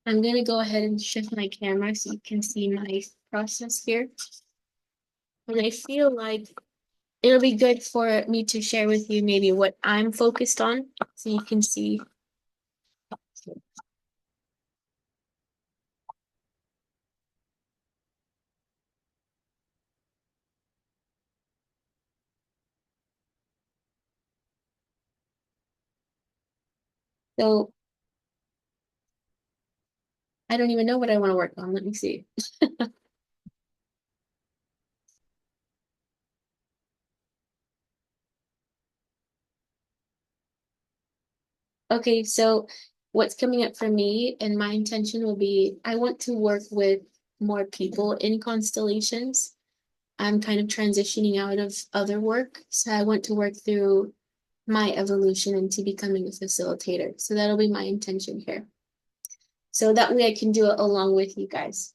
I'm going to go ahead and shift my camera so you can see my process here. And I feel like it'll be good for me to share with you maybe what I'm focused on so you can see. So I don't even know what I want to work on. Let me see. Okay, so what's coming up for me and my intention will be I want to work with more people in constellations. I'm kind of transitioning out of other work, so I want to work through my evolution into becoming a facilitator. So that'll be my intention here. So that way I can do it along with you guys,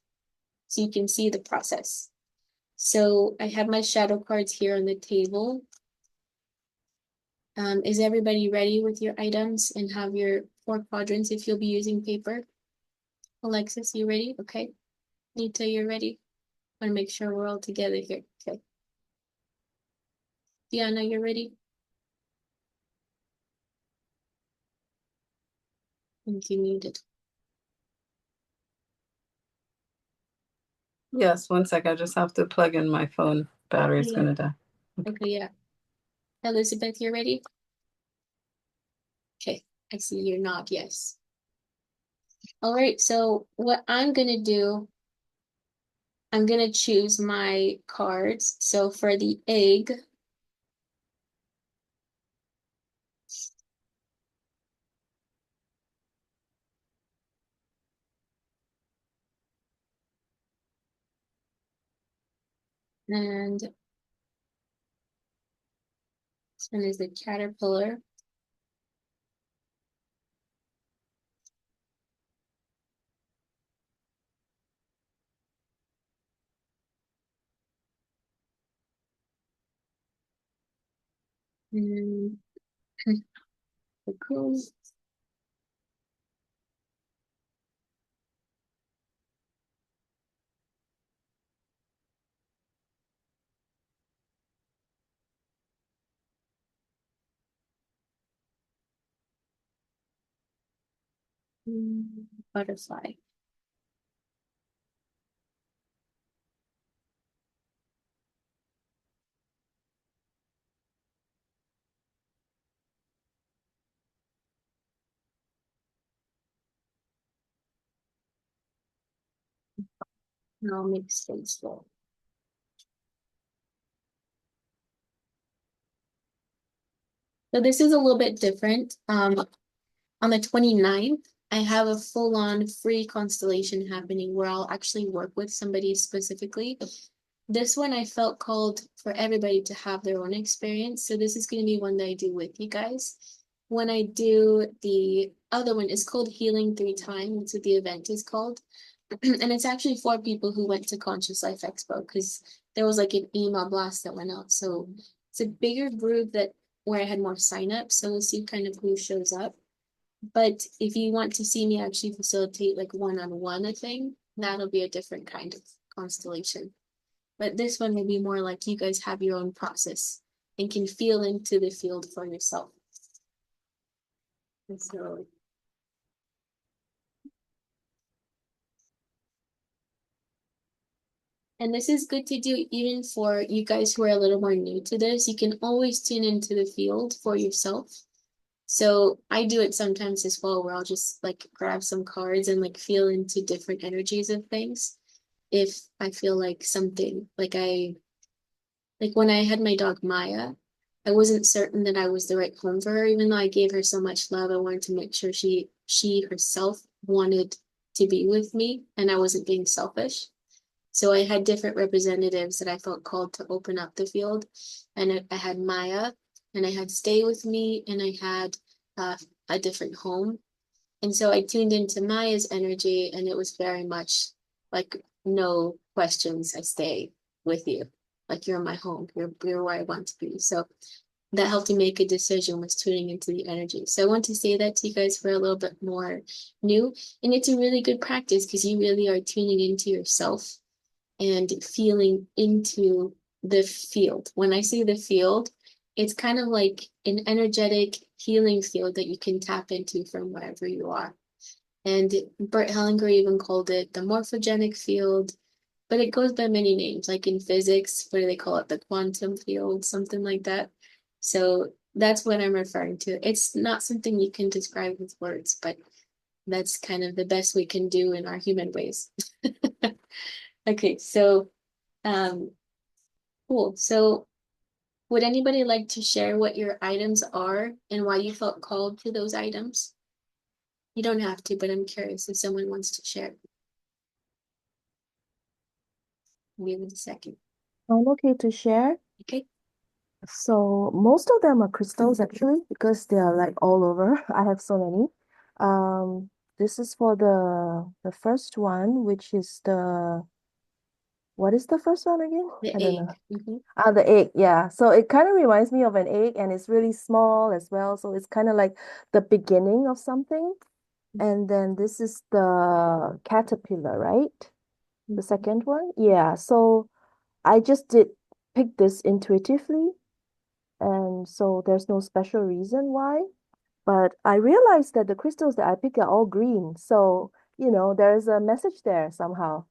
so you can see the process. So I have my shadow cards here on the table. Is everybody ready with your items and have your 4 quadrants if you'll be using paper? Alexis, you ready? Okay. Nita, you're ready? I want to make sure we're all together here. Okay. Diana, you're ready? And you muted. Yes, one sec. I just have to plug in my phone. Battery's Yeah. gonna die. Okay, yeah. Elizabeth, you're ready? Okay, I see you're not, yes. All right, so what I'm gonna do, I'm gonna choose my cards. So for the egg, and this one is the caterpillar. And the cool. Butterfly. And I'll make space for it. So this is a little bit different. On the 29th, I have a full-on free constellation happening where I'll actually work with somebody specifically. This one I felt called for everybody to have their own experience. So this is going to be one that I do with you guys. When I do the other one, it's called Healing Through Time. That's what the event is called. And it's actually for people who went to Conscious Life Expo because there was like an email blast that went out. So it's a bigger group that where I had more signups. So we'll see kind of who shows up. But if you want to see me actually facilitate like one-on-one a thing, that'll be a different kind of constellation. But this one will be more like you guys have your own process and can feel into the field for yourself. And so, and this is good to do even for you guys who are a little more new to this. You can always tune into the field for yourself. So I do it sometimes as well, where I'll just like grab some cards and like feel into different energies of things. If I feel like something, like when I had my dog Maya, I wasn't certain that I was the right home for her, even though I gave her so much love. I wanted to make sure she herself wanted to be with me and I wasn't being selfish. So I had different representatives that I felt called to open up the field. And I had Maya, and I had Stay With Me, and I had a different home. And so I tuned into Maya's energy, and it was very much like, no questions, I stay with you. Like, you're my home, you're where I want to be. So that helped me make a decision, was tuning into the energy. So I want to say that to you guys for a little bit more new. And it's a really good practice because you really are tuning into yourself and feeling into the field. When I say the field, it's kind of like an energetic healing field that you can tap into from wherever you are. And Bert Hellinger even called it the morphogenic field, but it goes by many names, like in physics, what do they call it? The quantum field, something like that. So that's what I'm referring to. It's not something you can describe with words, but that's kind of the best we can do in our human ways. Okay, so cool. So would anybody like to share what your items are and why you felt called to those items? You don't have to, but I'm curious if someone wants to share. Give it a second. I'm okay to share. Okay. So most of them are crystals actually because they are like all over. I have so many. This is for the first one, which is what is the first one again? The I don't egg. know. Mhm. The egg, yeah. So it kind of reminds me of an egg and it's really small as well. So it's kind of like the beginning of something. And then this is the caterpillar, right? The second one? Yeah. So I just did pick this intuitively. And so there's no special reason why. But I realized that the crystals that I pick are all green. So, there's a message there somehow.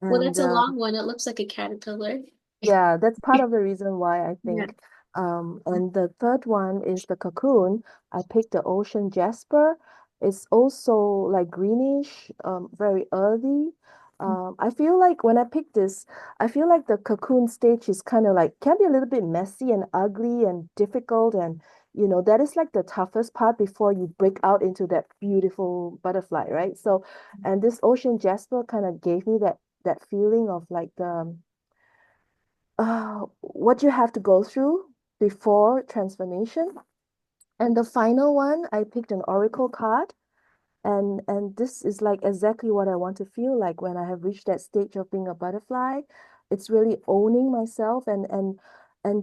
Well, And that's a long one. It looks like a caterpillar. yeah, that's part of the reason why I Yeah. think. And the third one is the cocoon. I picked the ocean jasper. It's also like greenish, very earthy. I feel like when I picked this, I feel like the cocoon stage is kind of like can be a little bit messy and ugly and difficult, and that is like the toughest part before you break out into that beautiful butterfly, right? So, and this ocean jasper kind of gave me that feeling of like the what you have to go through before transformation. And the final one, I picked an oracle card, and this is like exactly what I want to feel like when I have reached that stage of being a butterfly. It's really owning myself and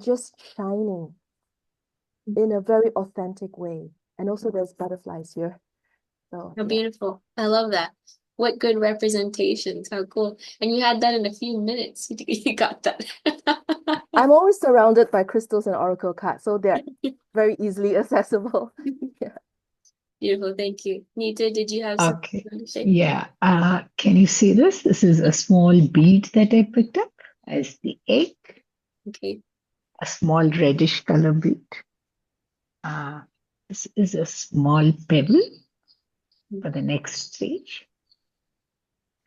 just shining in a very authentic way. And also there's butterflies here. So How yeah. beautiful. I love that. What good representations. How cool. And you had that in a few minutes. You got that. I'm always surrounded by crystals and oracle cards, so they're very easily accessible. Yeah. Beautiful. Thank you. Nita, did you have something Okay. you want to say? Yeah. Can you see this? This is a small bead that I picked up as the egg, Okay. a small reddish color bead. Uh, this is a small pebble for the next stage.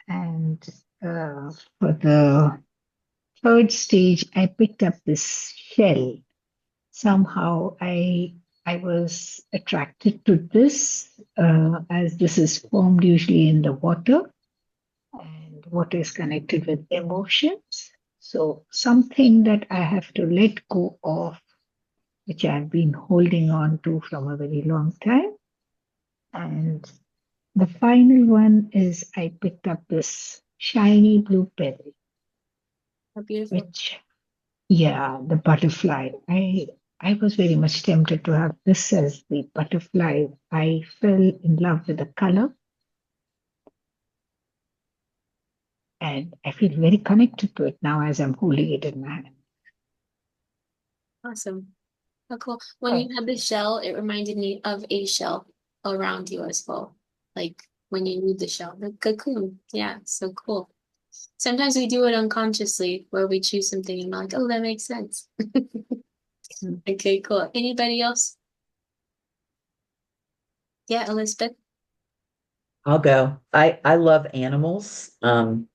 And for the third stage, I picked up this shell. Somehow I was attracted to this as this is formed usually in the water, and water is connected with emotions. So something that I have to let go of, which I've been holding on to from a very long time. And the final one is I picked up this shiny blue pebble, How beautiful. which, yeah, the butterfly. I was very much tempted to have this as the butterfly. I fell in love with the color, and I feel very connected to it now as I'm holding it in my hand. Awesome. How cool. When you Thank had the you. shell, it reminded me of a shell around you as well. Like when you need the shell, the cocoon. Yeah, so cool. Sometimes we do it unconsciously where we choose something and we're like, oh, that makes sense. Okay, cool. Anybody else? Yeah, Elizabeth. I'll go. I love animals. And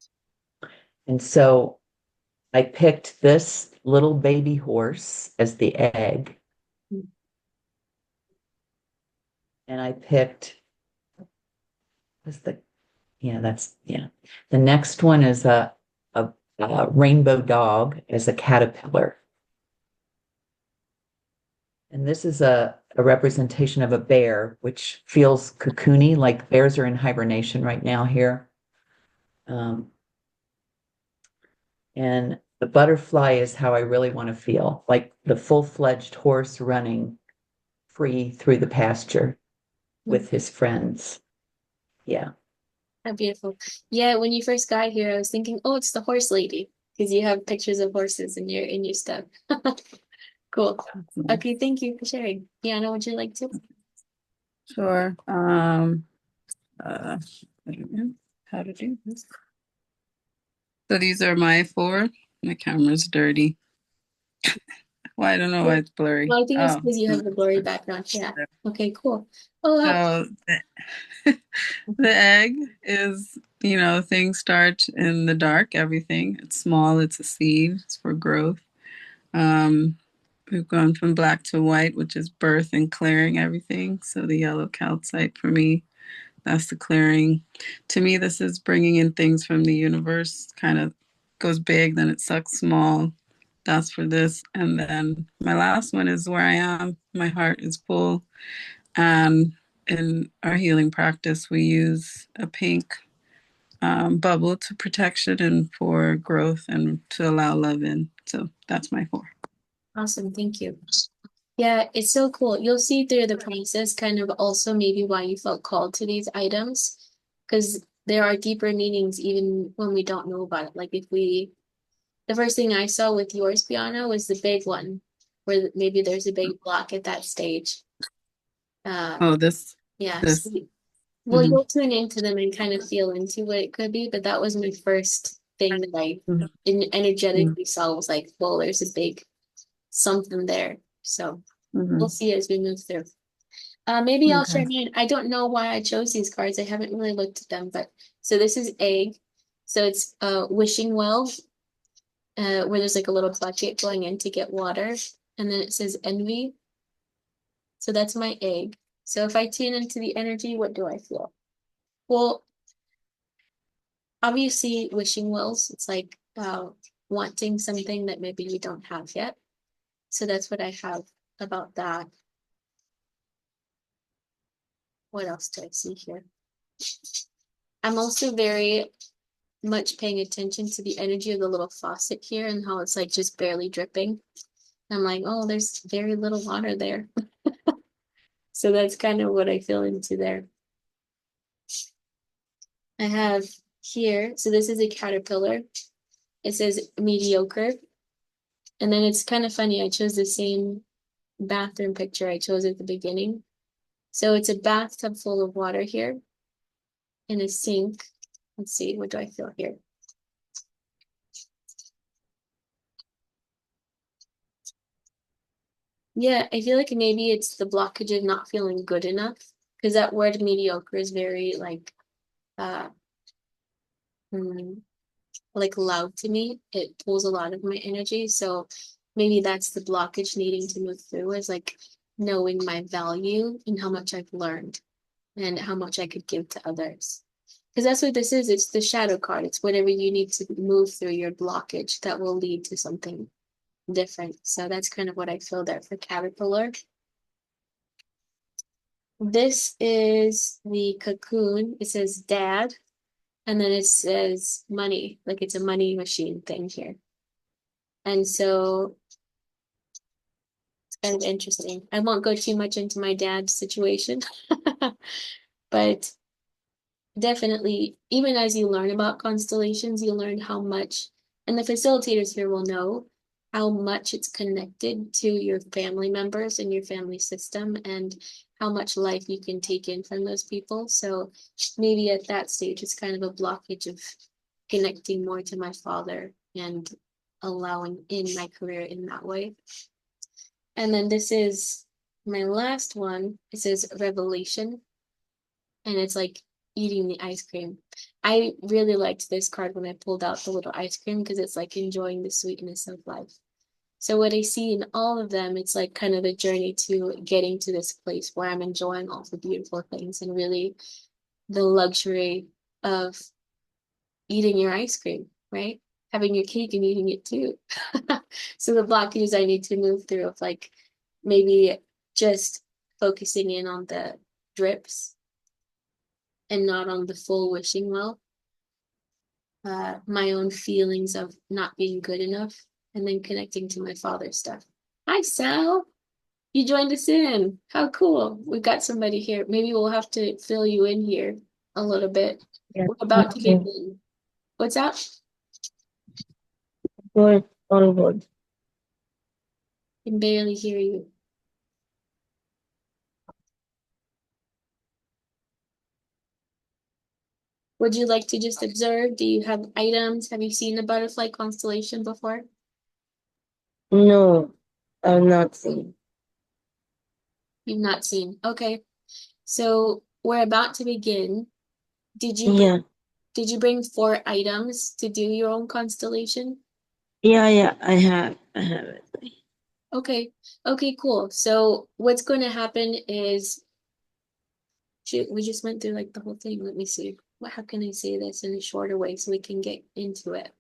so I picked this little baby horse as the egg, and I picked was the yeah, that's yeah. The next one is a rainbow dog as a caterpillar. And this is a representation of a bear, which feels cocoony, like bears are in hibernation right now here. Um, and the butterfly is how I really want to feel, like the full-fledged horse running free through the pasture with his friends. Yeah. How beautiful. Yeah, when you first got here, I was thinking, oh, it's the horse lady, because you have pictures of horses in your stuff. Cool. Okay, thank you for sharing. Yana, would you like to? Sure. Uh, wait a minute. How to do this? So these are my four. My camera's dirty. Well, I don't know why it's blurry. Well, I think it's Oh, because you have the blurry background. Yeah. Okay, cool. Oh, wow. so the egg is, things start in the dark, everything. It's small, it's a seed, it's for growth. Um, we've gone from black to white, which is birth and clearing everything. So the yellow calcite for me, that's the clearing. To me, this is bringing in things from the universe, kind of goes big, then it sucks small. That's for this. And then my last one is where I am. My heart is full. And in our healing practice, we use a pink bubble to protection and for growth and to allow love in. So that's my four. Awesome. Thank you. Yeah, it's so cool. You'll see through the process kind of also maybe why you felt called to these items, because there are deeper meanings even when we don't know about it. Like the first thing I saw with yours, Piano, was the big one, where maybe there's a big block at that stage. Oh, this, Yeah, so this. well, Mhm. you'll tune into them and kind of feel into what it could be, but that was my first thing that I Mhm. energetically saw was like, well, there's a big something there. So we'll Mhm. see as we move through. Maybe I'll Okay. share mine. I don't know why I chose these cards. I haven't really looked at them, but so this is egg. So it's wishing well, where there's like a little bucket going in to get water. And then it says envy. So that's my egg. So if I tune into the energy, what do I feel? Well, obviously wishing wells, it's like wanting something that maybe you don't have yet. So that's what I have about that. What else do I see here? I'm also very much paying attention to the energy of the little faucet here and how it's like just barely dripping. I'm like, oh, there's very little water there. So that's kind of what I feel into there. I have here, so this is a caterpillar. It says mediocre. And then it's kind of funny, I chose the same bathroom picture I chose at the beginning. So it's a bathtub full of water here in a sink. Let's see, what do I feel here? Yeah, I feel like maybe it's the blockage of not feeling good enough because that word mediocre is very uh mm, like loud to me. It pulls a lot of my energy. So maybe that's the blockage needing to move through is like knowing my value and how much I've learned and how much I could give to others. Because that's what this is. It's the shadow card. It's whatever you need to move through your blockage that will lead to something different. So that's kind of what I feel there for Caterpillar. This is the cocoon. It says dad, and then it says money, like it's a money machine thing here. And so it's kind of interesting. I won't go too much into my dad's situation, but definitely, even as you learn about constellations, you learn how much, and the facilitators here will know how much it's connected to your family members and your family system and how much life you can take in from those people. So maybe at that stage, it's kind of a blockage of connecting more to my father and allowing in my career in that way. And then this is my last one. It says revelation, and it's like eating the ice cream. I really liked this card when I pulled out the little ice cream because it's like enjoying the sweetness of life. So what I see in all of them, it's like kind of a journey to getting to this place where I'm enjoying all the beautiful things and really the luxury of eating your ice cream, right? Having your cake and eating it too. So the blockages I need to move through of like maybe just focusing in on the drips and not on the full wishing well. My own feelings of not being good enough, and then connecting to my father's stuff. Hi, Sal. You joined us in. How cool. We've got somebody here. Maybe we'll have to fill you in here a little bit. Yeah, We're about to okay. begin. What's that? Good, all good. I can barely hear you. Would you like to just observe? Do you have items? Have you seen a butterfly constellation before? No, I've not seen. You've not seen. Okay. So we're about to begin. Did you Yeah, did you bring 4 items to do your own constellation? yeah, I have it. Okay. Okay, cool. So what's going to happen is shoot, we just went through like the whole thing. Let me see. How can I say this in a shorter way so we can get into it?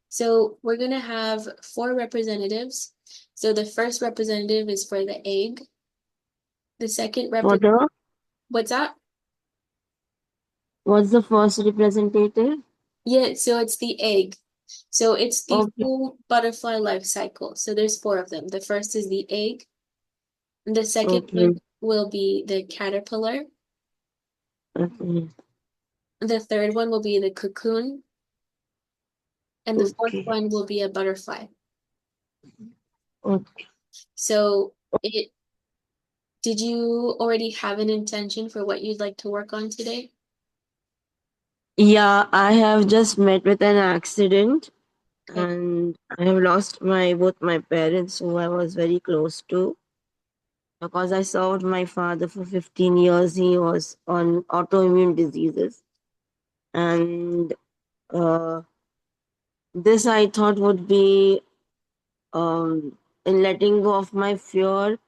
So we're going to have 4 representatives. So the first representative is for the egg. The second What representative, the, what's that? what's the first representative? Yeah, so it's the egg. So it's the Okay, full butterfly life cycle. So there's 4 of them. The first is the egg. The second okay, one will be the caterpillar. okay, The third one will be the cocoon. And the fourth okay, one will be a butterfly. okay. So it did you already have an intention for what you'd like to work on today? Yeah, I have just met with an accident Okay. and I have lost my both my parents who I was very close to because I served my father for 15 years. He was on autoimmune diseases. And uh, this I thought would be in letting go of my fear,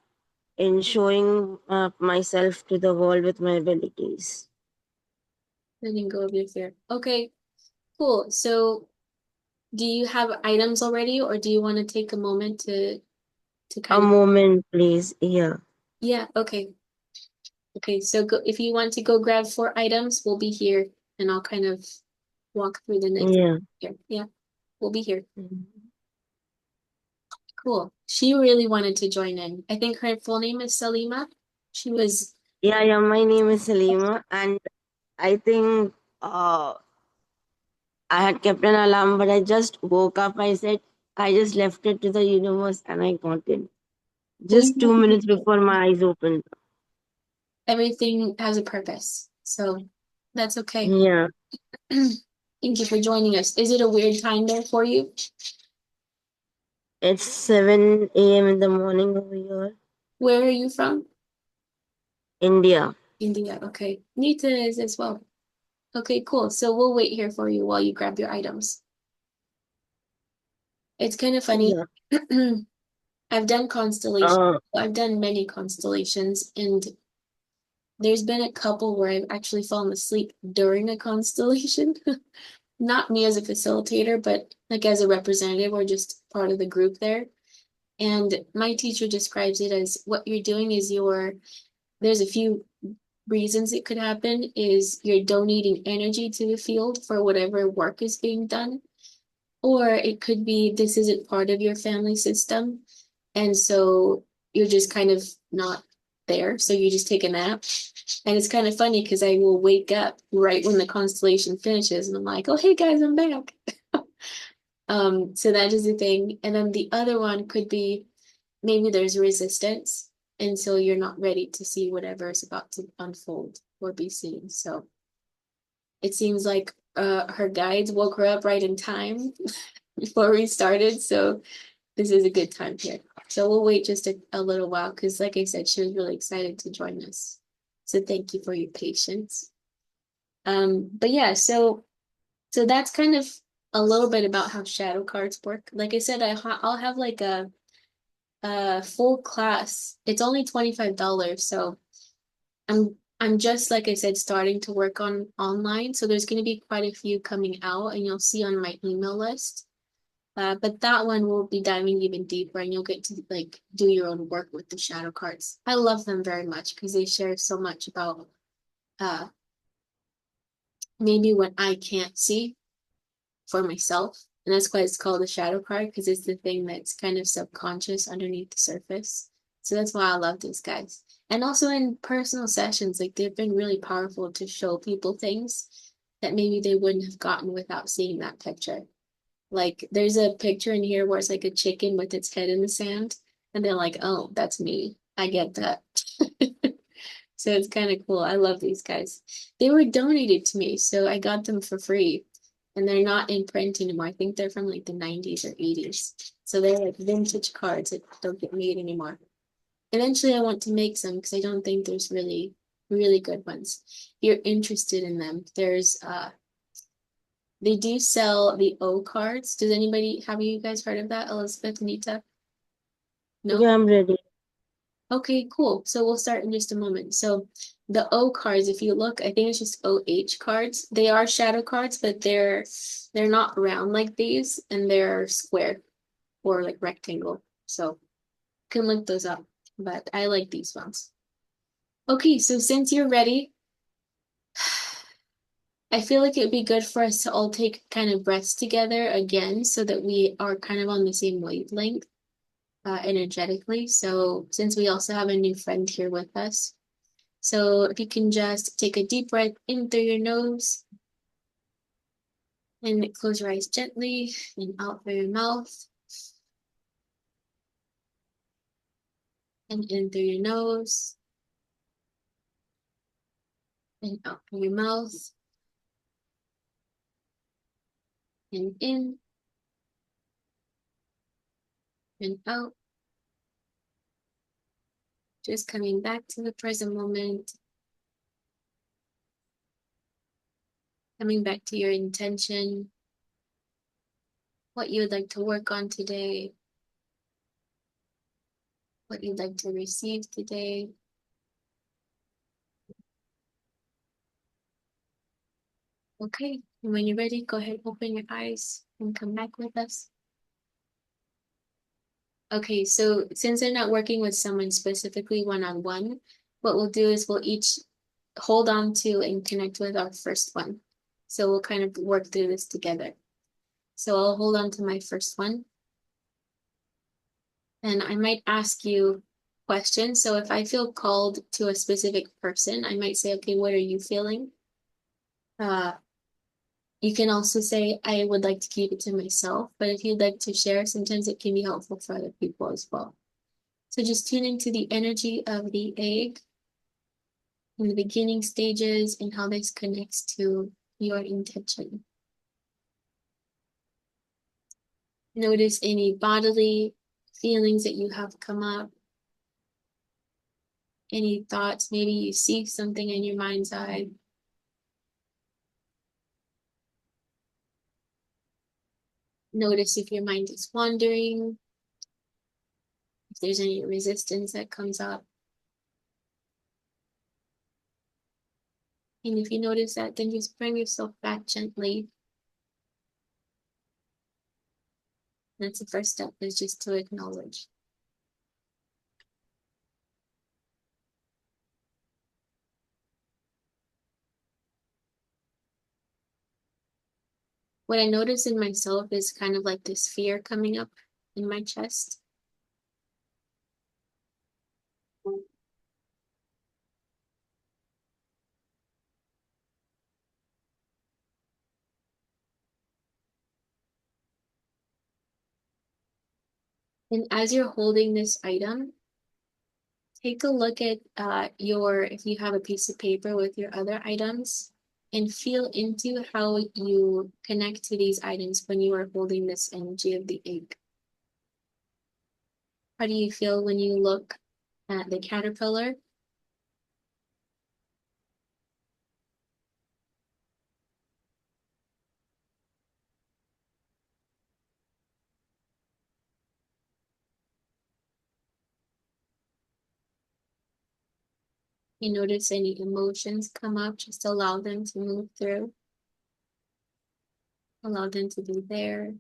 in showing myself to the world with my abilities. Letting go of your fear. Okay, cool. So do you have items already, or do you want to take a moment to A kind of, moment, please. Yeah. yeah, okay. Okay, so go, if you want to go grab 4 items, we'll be here and I'll kind of walk through the next Yeah. here. Yeah, we'll be here. Mhm. Cool. She really wanted to join in. I think her full name is Salima. She was, Yeah, yeah. My name is Salima, and I think I had kept an alarm, but I just woke up. I said I just left it to the universe, and I got it. we Just 2 minutes before my eyes opened. everything has a purpose. So that's okay. Yeah. Thank you for joining us. Is it a weird time there for you? It's 7 a.m. in the morning over here, Where are you from? India. India. Okay. Nita is as well. Okay, cool. So we'll wait here for you while you grab your items. It's kind of funny. Yeah. I've done constellations. Uh, I've done many constellations, and there's been a couple where I've actually fallen asleep during a constellation. Not me as a facilitator, but like as a representative or just part of the group there. And my teacher describes it as what you're doing is there's a few reasons it could happen is you're donating energy to the field for whatever work is being done. Or it could be this isn't part of your family system. And so you're just kind of not there. So you just take a nap. And it's kind of funny because I will wake up right when the constellation finishes and I'm like, oh, hey guys, I'm back. So that is the thing. And then the other one could be maybe there's resistance. And so you're not ready to see whatever is about to unfold or be seen. So it seems like her guides woke her up right in time before we started. So this is a good time here. So we'll wait just a little while because, like I said, she was really excited to join us. So thank you for your patience. But yeah, so that's kind of a little bit about how shadow cards work. Like I said, I'll have like a full class. It's only $25, so I'm just like I said, starting to work on online. So there's going to be quite a few coming out, and you'll see on my email list. But that one will be diving even deeper, and you'll get to like do your own work with the shadow cards. I love them very much because they share so much about uh maybe what I can't see for myself. And that's why it's called a shadow card, because it's the thing that's kind of subconscious underneath the surface. So that's why I love these guys. And also in personal sessions, like they've been really powerful to show people things that maybe they wouldn't have gotten without seeing that picture. Like there's a picture in here where it's like a chicken with its head in the sand, and they're like, oh, that's me. I get that. So it's kind of cool. I love these guys. They were donated to me, so I got them for free. And they're not in print anymore. I think they're from like the 90s or 80s. So they're like vintage cards that don't get made anymore. Eventually, I want to make some because I don't think there's really, really good ones. If you're interested in them, they do sell the O cards. Does anybody, have you guys heard of that, Elizabeth, Anita? No? yeah, I'm ready. Okay, cool. So we'll start in just a moment. So the O cards, if you look, I think it's just OH cards. They are shadow cards, but they're not round like these, and they're square or like rectangle. So you can look those up, but I like these ones. Okay, so since you're ready, I feel like it would be good for us to all take kind of breaths together again so that we are kind of on the same wavelength energetically. So since we also have a new friend here with us, so if you can just take a deep breath in through your nose and close your eyes gently and out through your mouth and in through your nose and out through your mouth. and in and out. Just coming back to the present moment, coming back to your intention, what you would like to work on today, what you'd like to receive today. Okay, and when you're ready, go ahead, open your eyes and come back with us. Okay, so since they're not working with someone specifically one-on-one, what we'll do is we'll each hold on to and connect with our first one. So we'll kind of work through this together. So I'll hold on to my first one. And I might ask you questions. So if I feel called to a specific person, I might say, okay, what are you feeling? You can also say, I would like to keep it to myself, but if you'd like to share, sometimes it can be helpful for other people as well. So just tune into the energy of the egg in the beginning stages and how this connects to your intention. Notice any bodily feelings that you have come up, any thoughts, maybe you see something in your mind's eye. Notice if your mind is wandering, if there's any resistance that comes up. And if you notice that, then just bring yourself back gently. That's the first step, is just to acknowledge. What I notice in myself is kind of like this fear coming up in my chest. And as you're holding this item, take a look at if you have a piece of paper with your other items, and feel into how you connect to these items when you are holding this energy of the egg. How do you feel when you look at the caterpillar? You notice any emotions come up, just allow them to move through. Allow them to be there.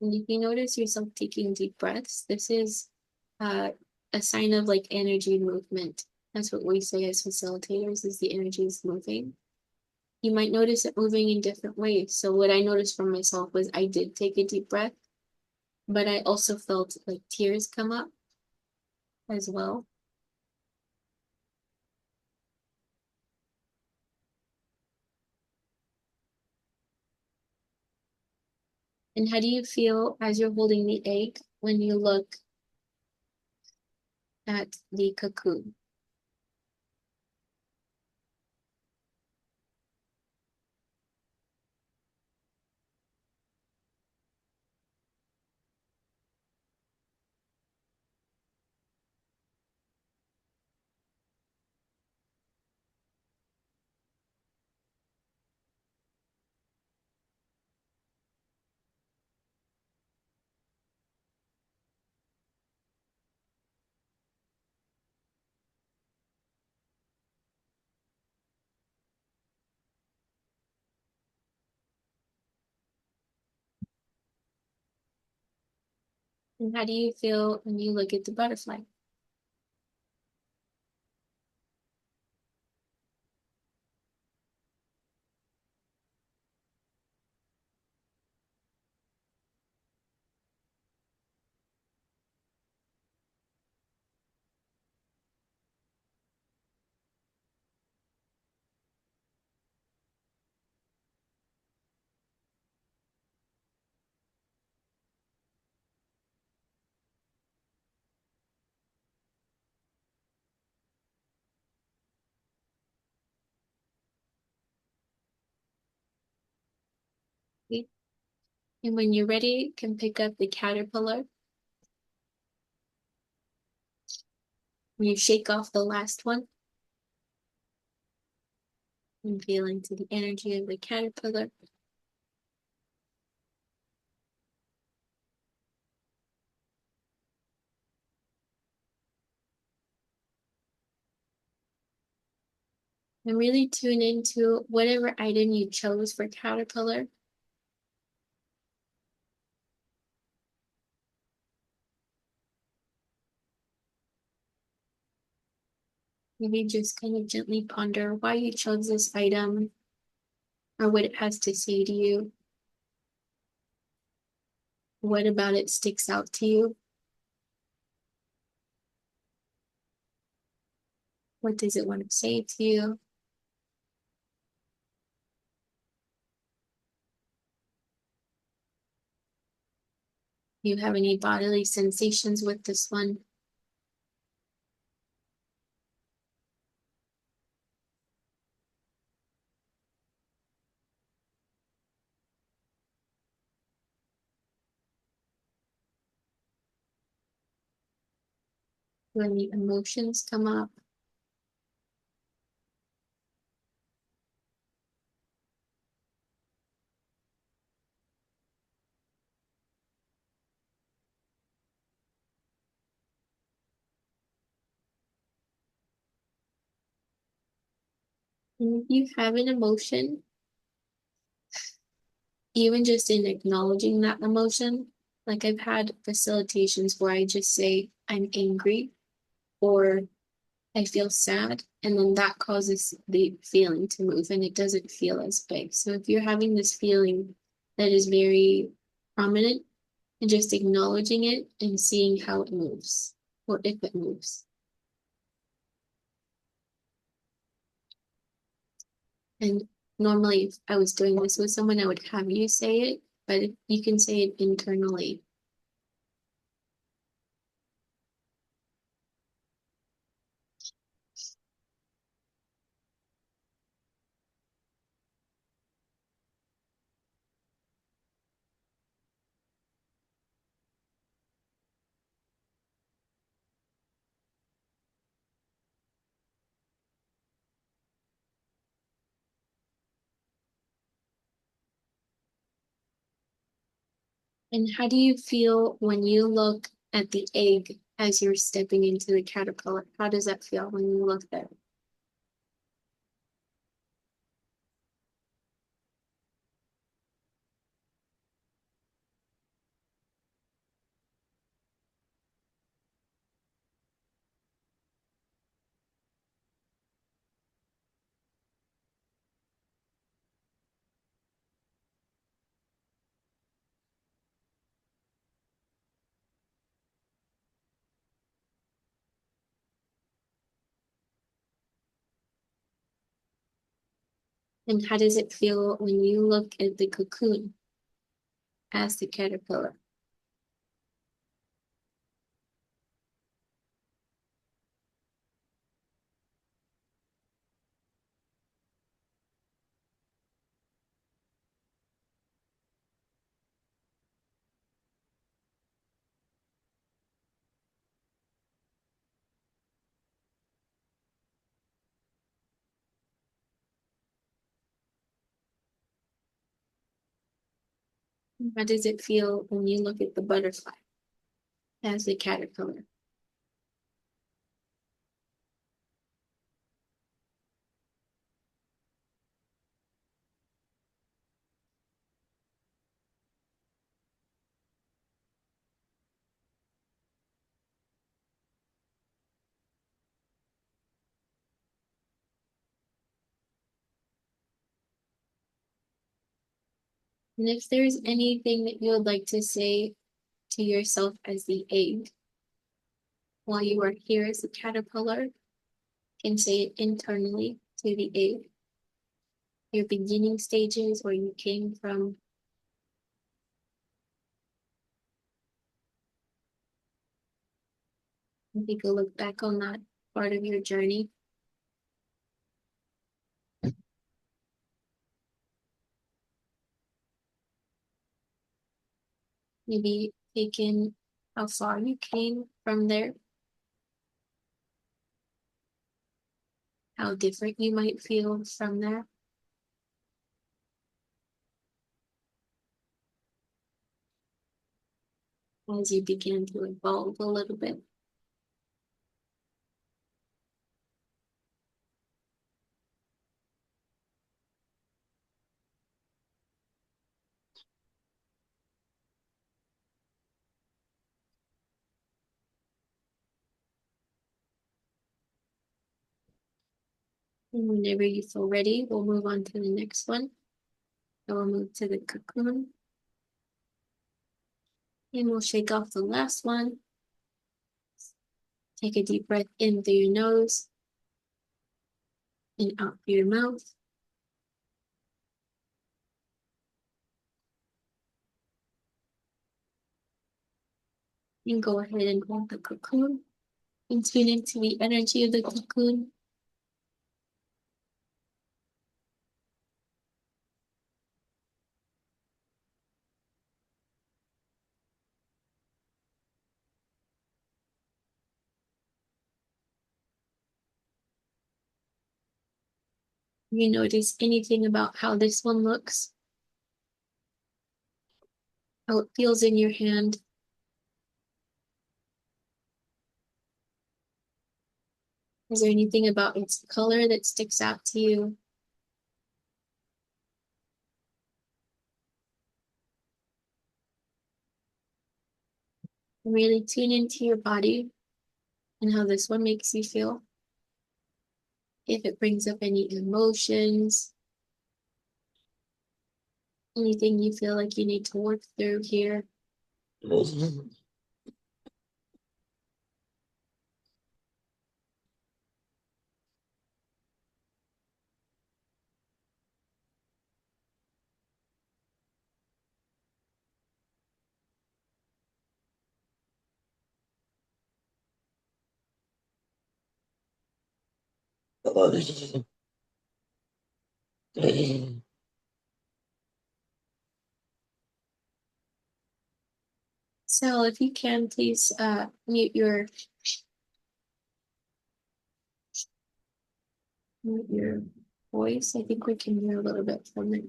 And if you notice yourself taking deep breaths, this is uh, a sign of like energy movement. That's what we say as facilitators, is the energy is moving. You might notice it moving in different ways. So what I noticed for myself was I did take a deep breath, but I also felt like tears come up as well. And how do you feel as you're holding the egg when you look at the cocoon? And how do you feel when you look at the butterfly? Okay. And when you're ready, you can pick up the caterpillar. When you shake off the last one and feel into the energy of the caterpillar. And really tune into whatever item you chose for caterpillar. Maybe just kind of gently ponder why you chose this item or what it has to say to you. What about it sticks out to you? What does it want to say to you? Do you have any bodily sensations with this one? Do any emotions come up? And if you have an emotion, even just in acknowledging that emotion, like I've had facilitations where I just say, I'm angry or I feel sad, and then that causes the feeling to move and it doesn't feel as big. So if you're having this feeling that is very prominent, and just acknowledging it and seeing how it moves or if it moves. And normally, if I was doing this with someone, I would have you say it, but you can say it internally. And how do you feel when you look at the egg as you're stepping into the caterpillar? How does that feel when you look there? And how does it feel when you look at the cocoon as the caterpillar? How does it feel when you look at the butterfly as the caterpillar? And if there's anything that you would like to say to yourself as the egg while you are here as a caterpillar, you can say it internally to the egg, your beginning stages, where you came from. And take a look back on that part of your journey. Maybe take in how far you came from there, how different you might feel from there. As you begin to evolve a little bit. And whenever you feel ready, we'll move on to the next one. And we'll move to the cocoon. And we'll shake off the last one. Take a deep breath in through your nose and out through your mouth. And go ahead and hold the cocoon and tune into the energy of the cocoon. You notice anything about how this one looks, how it feels in your hand. Is there anything about its color that sticks out to you? Really tune into your body and how this one makes you feel. If it brings up any emotions, anything you feel like you need to work through here. So if you can, please mute your voice. I think we can hear a little bit from it.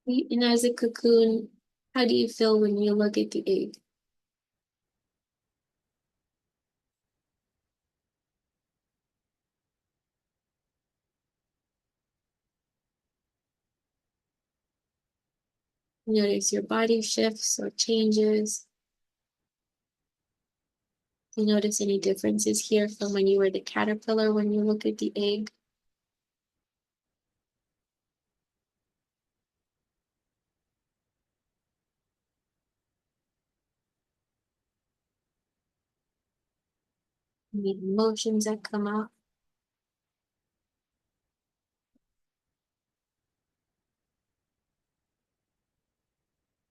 And as a cocoon, how do you feel when you look at the egg? Notice your body shifts or changes. Do you notice any differences here from when you were the caterpillar when you look at the egg? Any emotions that come out?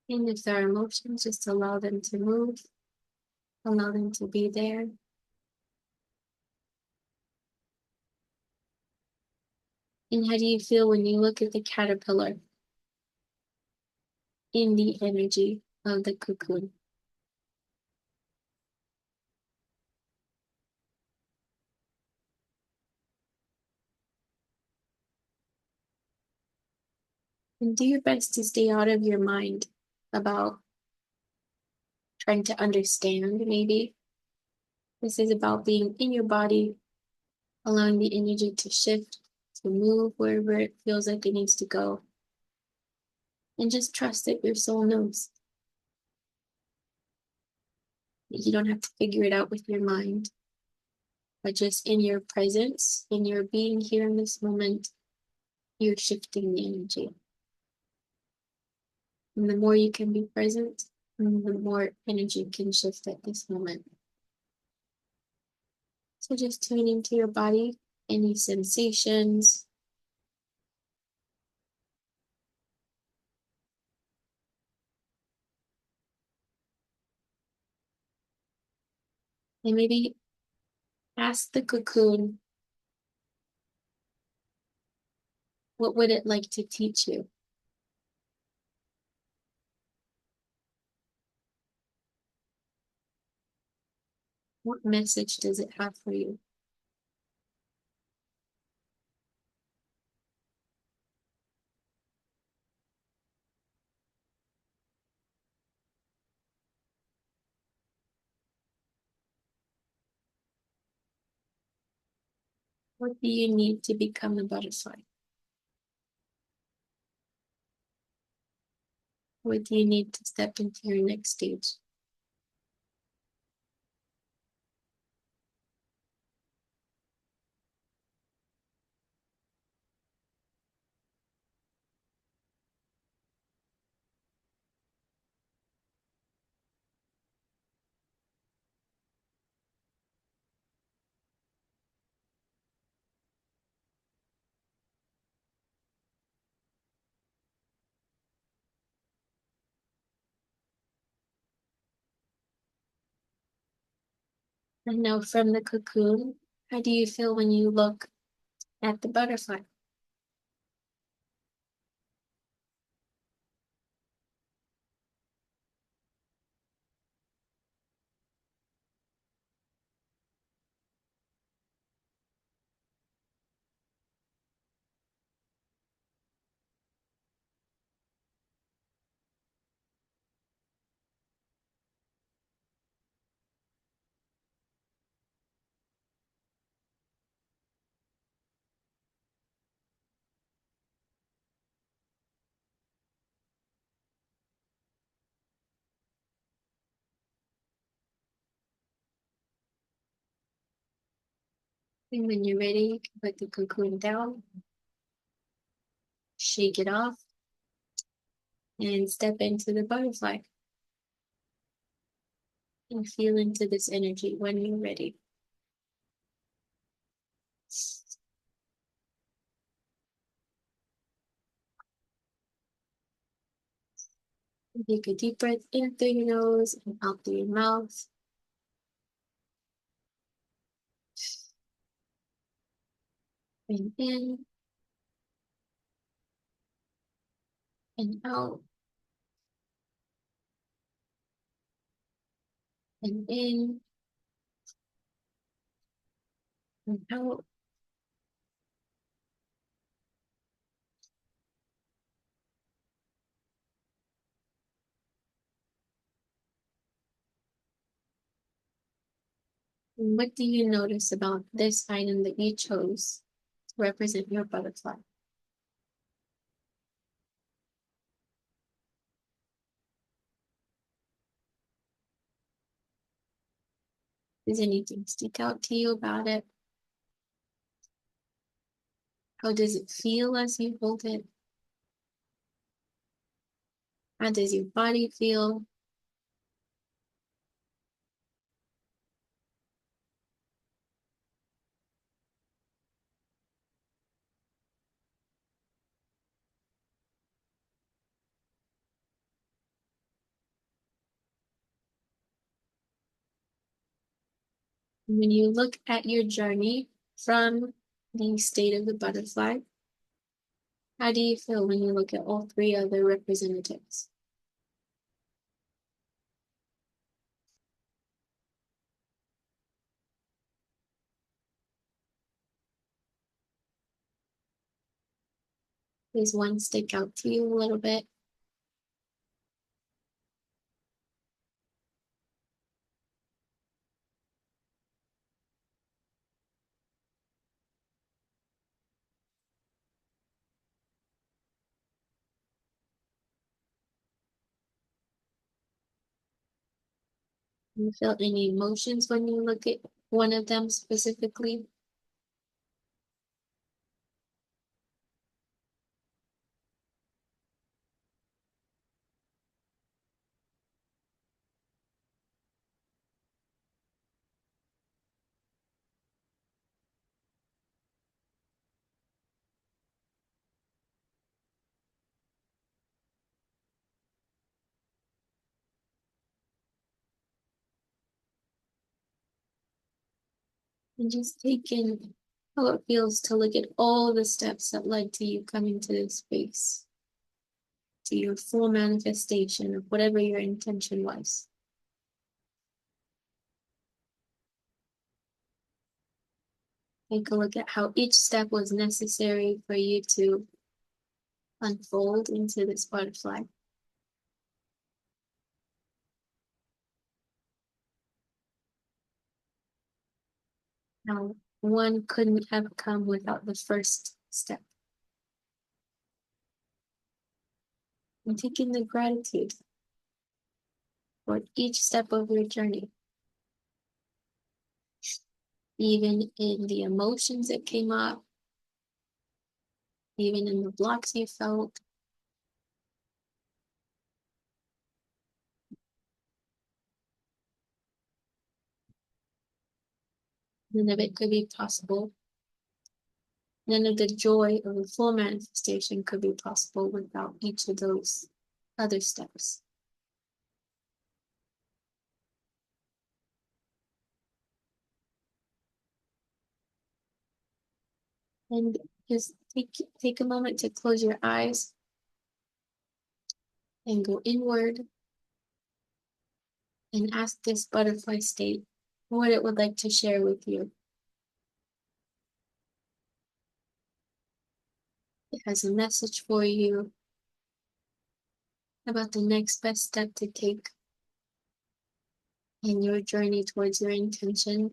And if there are emotions, just allow them to move, allow them to be there. And how do you feel when you look at the caterpillar in the energy of the cocoon? And do your best to stay out of your mind about trying to understand, maybe. This is about being in your body, allowing the energy to shift, to move wherever it feels like it needs to go. And just trust that your soul knows. You don't have to figure it out with your mind, but just in your presence, in your being here in this moment, you're shifting the energy. And the more you can be present, the more energy can shift at this moment. So just tune into your body, any sensations. And maybe ask the cocoon, what would it like to teach you? What message does it have for you? What do you need to become a butterfly? What do you need to step into your next stage? And now from the cocoon, how do you feel when you look at the butterfly? And when you're ready, you can put the cocoon down, shake it off, and step into the butterfly. And feel into this energy when you're ready. Take a deep breath in through your nose and out through your mouth. And in and out and in and out. And what do you notice about this item that you chose to represent your butterfly? Does anything stick out to you about it? How does it feel as you hold it? How does your body feel? And when you look at your journey from the state of the butterfly, how do you feel when you look at all three other representatives? Does one stick out to you a little bit? You feel any emotions when you look at one of them specifically? And just take in how it feels to look at all the steps that led to you coming to this space, to your full manifestation of whatever your intention was. Take a look at how each step was necessary for you to unfold into this butterfly. Now, one couldn't have come without the first step. And take in the gratitude for each step of your journey, even in the emotions that came up, even in the blocks you felt. None of it could be possible. None of the joy of a full manifestation could be possible without each of those other steps. And just take a moment to close your eyes and go inward and ask this butterfly state what it would like to share with you. It has a message for you about the next best step to take in your journey towards your intention.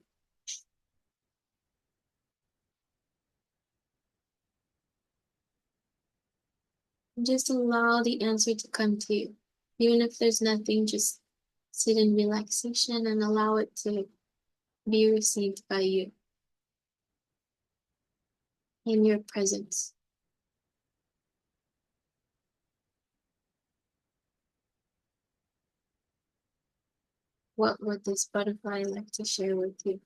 And just allow the answer to come to you. Even if there's nothing, just sit in relaxation and allow it to be received by you in your presence. What would this butterfly like to share with you?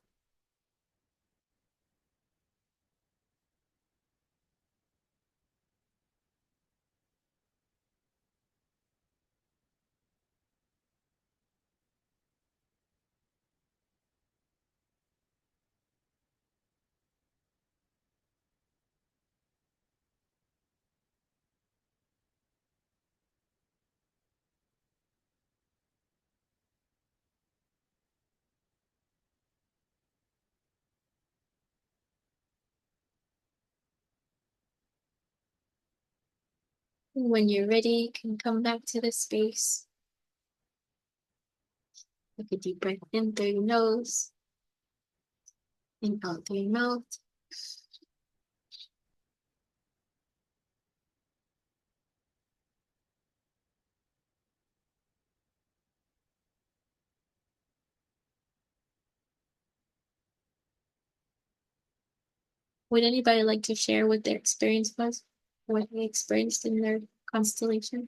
And when you're ready, you can come back to the space. Take a deep breath in through your nose and out through your mouth. Would anybody like to share what their experience was? What they experienced in their constellation?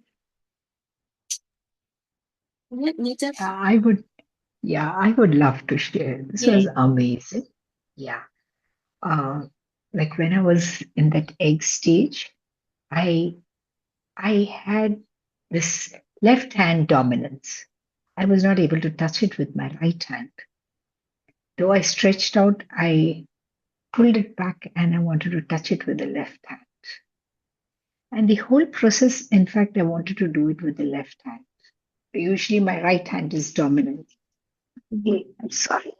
Nita? I would love to share. This was Yay. amazing. Yeah. Uh, like when I was in that egg stage, I I had this left hand dominance. I was not able to touch it with my right hand. Though I stretched out, I pulled it back and I wanted to touch it with the left hand. And the whole process, in fact, I wanted to do it with the left hand. Usually my right hand is dominant. I'm sorry.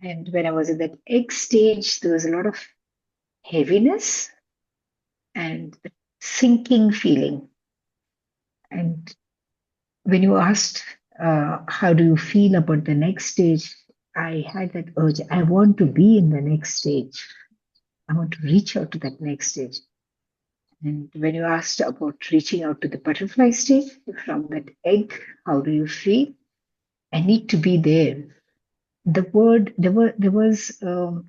And when I was in that egg stage, there was a lot of heaviness and a sinking feeling. And when you asked, how do you feel about the next stage? I had that urge. I want to be in the next stage. I want to reach out to that next stage. And when you asked about reaching out to the butterfly stage from that egg, how do you feel? I need to be there. The word there was a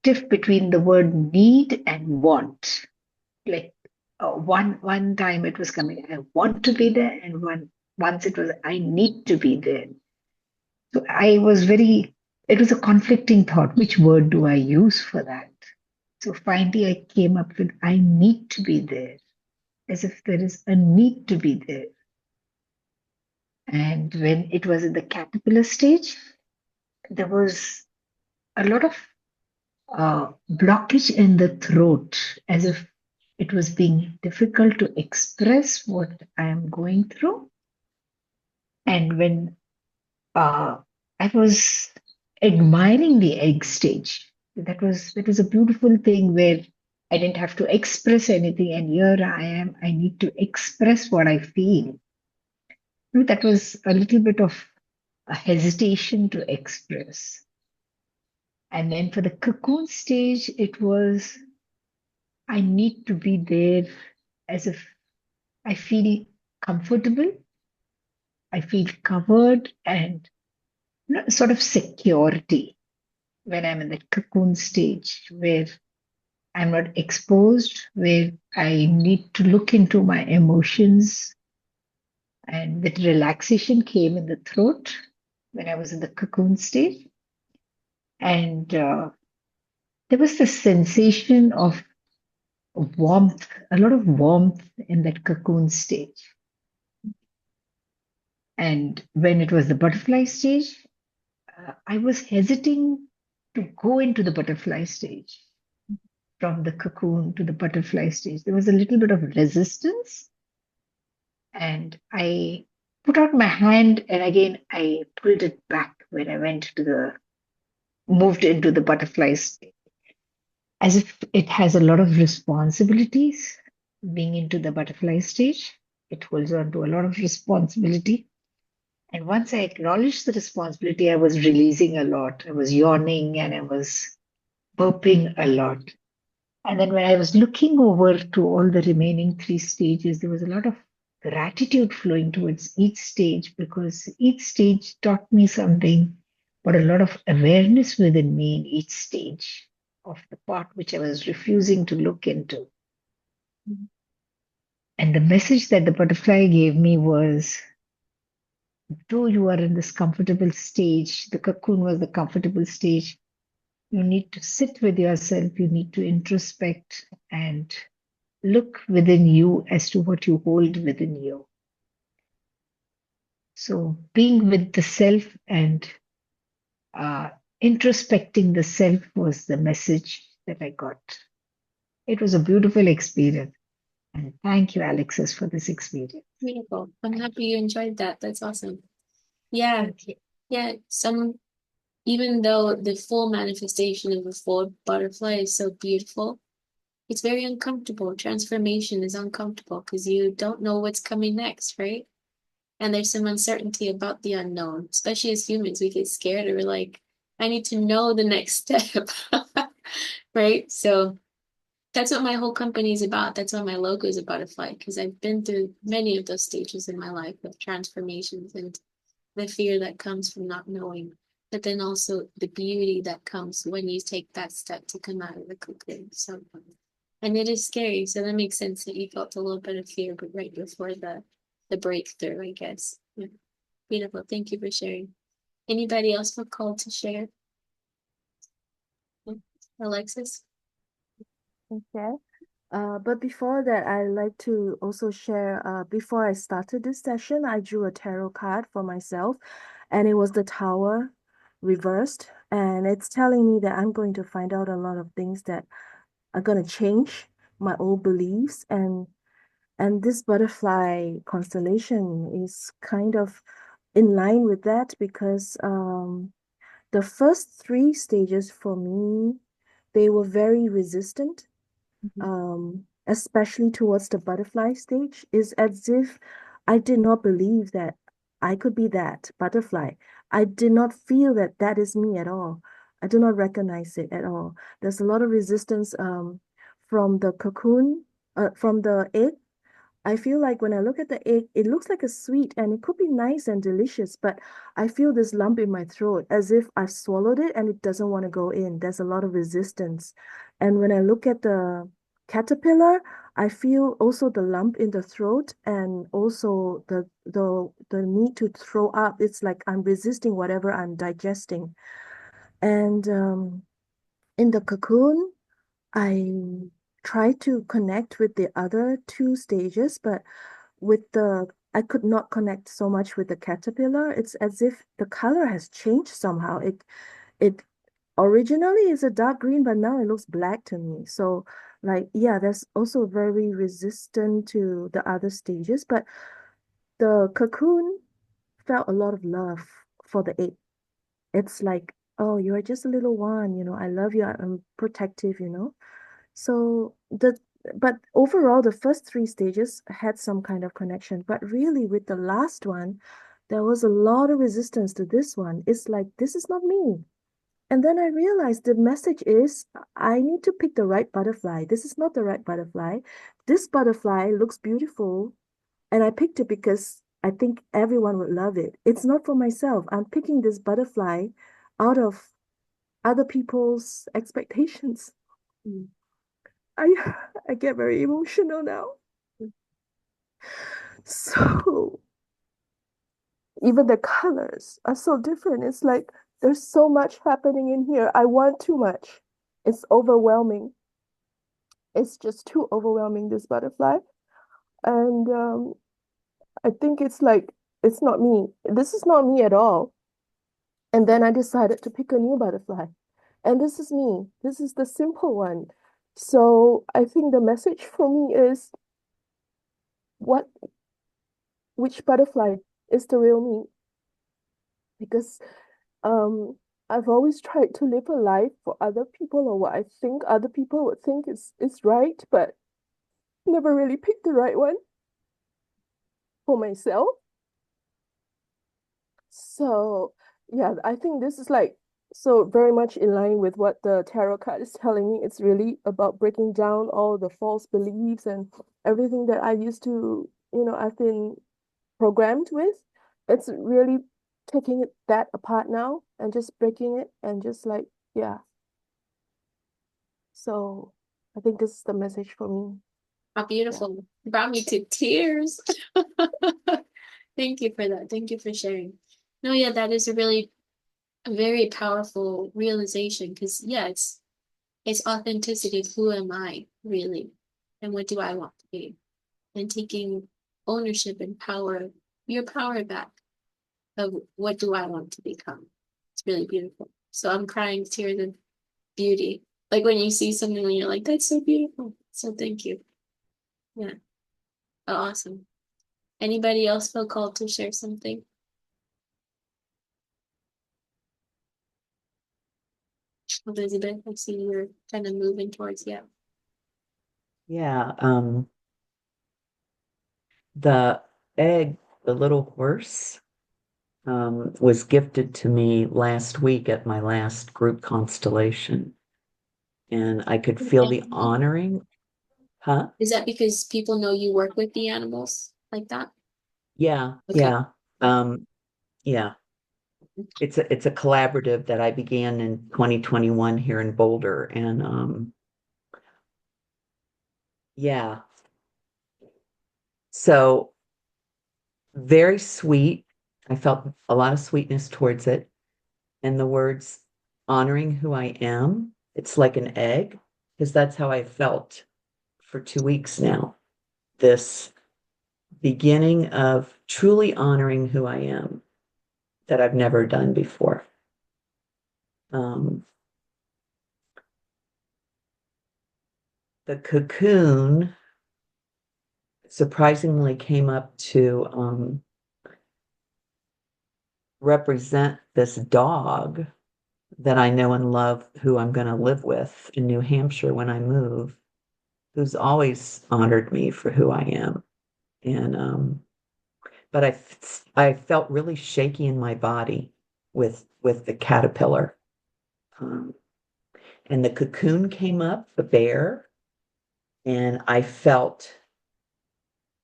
tiff between the word need and want. Like one time it was coming, I want to be there, and once it was, I need to be there. So I was very. It was a conflicting thought. Which word do I use for that? So finally, I came up with I need to be there, as if there is a need to be there. And when it was in the caterpillar stage, there was a lot of blockage in the throat, as if it was being difficult to express what I am going through. And when I was admiring the egg stage, that was a beautiful thing where I didn't have to express anything, and here I am. I need to express what I feel. That was a little bit of a hesitation to express. And then for the cocoon stage, it was I need to be there as if I feel comfortable, I feel covered, and sort of security when I'm in that cocoon stage where I'm not exposed, where I need to look into my emotions. And that relaxation came in the throat when I was in the cocoon stage. And there was the sensation of warmth, a lot of warmth in that cocoon stage. And when it was the butterfly stage, I was hesitating to go into the butterfly stage. From the cocoon to the butterfly stage, there was a little bit of resistance. And I put out my hand, and again, I pulled it back when I moved into the butterfly stage, as if it has a lot of responsibilities being into the butterfly stage. It holds on to a lot of responsibility. And once I acknowledged the responsibility, I was releasing a lot. I was yawning and I was burping a lot. And then when I was looking over to all the remaining three stages, there was a lot of gratitude flowing towards each stage because each stage taught me something, but a lot of awareness within me in each stage of the part which I was refusing to look into. And the message that the butterfly gave me was, though you are in this comfortable stage, the cocoon was the comfortable stage, you need to sit with yourself, you need to introspect and look within you as to what you hold within you. So, being with the self and introspecting the self was the message that I got. It was a beautiful experience. And thank you, Alexis, for this experience. Beautiful. I'm happy you enjoyed that. That's awesome. Yeah. Yeah. Even though the full manifestation of a full butterfly is so beautiful, it's very uncomfortable. Transformation is uncomfortable because you don't know what's coming next, right? And there's some uncertainty about the unknown, especially as humans. We get scared or we're like, I need to know the next step, right? So that's what my whole company is about. That's why my logo is a butterfly, because I've been through many of those stages in my life of transformations and the fear that comes from not knowing, but then also the beauty that comes when you take that step to come out of the cocoon. So, and it is scary. So that makes sense that you felt a little bit of fear, but right before the breakthrough, I guess. Yeah. Beautiful. Thank you for sharing. Anybody else feel called to share? Alexis? Okay. But before that, I'd like to also share, before I started this session, I drew a tarot card for myself, and it was the Tower reversed. And it's telling me that I'm going to find out a lot of things that are going to change my old beliefs. And this butterfly constellation is kind of in line with that because the first three stages for me, they were very resistant, especially towards the butterfly stage. Is as if I did not believe that I could be that butterfly. I did not feel that that is me at all. I do not recognize it at all. There's a lot of resistance from the cocoon, from the egg. I feel like when I look at the egg, it looks like a sweet and it could be nice and delicious, but I feel this lump in my throat as if I've swallowed it and it doesn't want to go in. There's a lot of resistance. And when I look at the caterpillar, I feel also the lump in the throat and also the need to throw up. It's like I'm resisting whatever I'm digesting. And in the cocoon, I try to connect with the other two stages, but I could not connect so much with the caterpillar. It's as if the color has changed somehow. It originally it's a dark green, but now it looks black to me. So like, yeah, that's also very resistant to the other stages, but the cocoon felt a lot of love for the egg. It's like, oh, you're just a little one, I love you, I'm protective. So but overall, the first three stages had some kind of connection. But really, with the last one, there was a lot of resistance to this one. It's like, this is not me. And then I realized the message is I need to pick the right butterfly. This is not the right butterfly. This butterfly looks beautiful, and I picked it because I think everyone would love it. It's not for myself. I'm picking this butterfly out of other people's expectations. Mm. I I get very emotional now. So even the colors are so different. It's like there's so much happening in here. I want too much. It's overwhelming. It's just too overwhelming, this butterfly. And I think it's like, it's not me. This is not me at all. And then I decided to pick a new butterfly. And this is me. This is the simple one. So I think the message for me is what which butterfly is the real me? Because I've always tried to live a life for other people or what I think other people would think is right, but never really picked the right one for myself. So yeah, I think this is like so very much in line with what the tarot card is telling me. It's really about breaking down all the false beliefs and everything that I used to, I've been programmed with. It's really taking that apart now and just breaking it and just like, yeah. So I think this is the message for me. How beautiful. Brought me to tears. Thank you for that. Thank you for sharing. No, yeah, that is a very powerful realization because yeah, it's authenticity. Who am I really? And what do I want to be? And taking ownership and power, your power back of what do I want to become. It's really beautiful. So I'm crying tears of beauty. Like when you see something and you're like, that's so beautiful. So thank you. Yeah. Oh, awesome. Anybody else feel called to share something? Elizabeth, I see you're kind of moving towards, yeah. Yeah, the egg, the little horse, was gifted to me last week at my last group constellation. And I could feel the Animal? honoring. Huh? Is that because people know you work with the animals like that? Yeah, Okay. yeah. Yeah. It's a collaborative that I began in 2021 here in Boulder. And yeah. So very sweet. I felt a lot of sweetness towards it. And the words honoring who I am, it's like an egg, because that's how I felt for 2 weeks now. This beginning of truly honoring who I am that I've never done before. Um, the cocoon surprisingly came up to represent this dog that I know and love, who I'm going to live with in New Hampshire when I move, who's always honored me for who I am. And but I felt really shaky in my body with the caterpillar. Um, and the cocoon came up, the bear, and I felt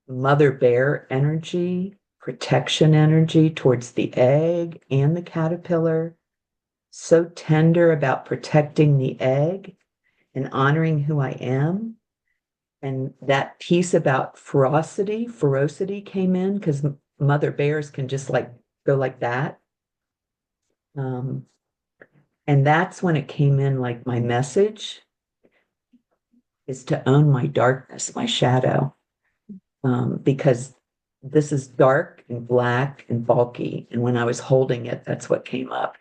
mother bear energy, protection energy towards the egg and the caterpillar. So tender about protecting the egg and honoring who I am. And that piece about ferocity came in because mother bears can just like go like that. Um, and that's when it came in, like my message is to own my darkness, my shadow, because this is dark and black and bulky. And when I was holding it, that's what came up.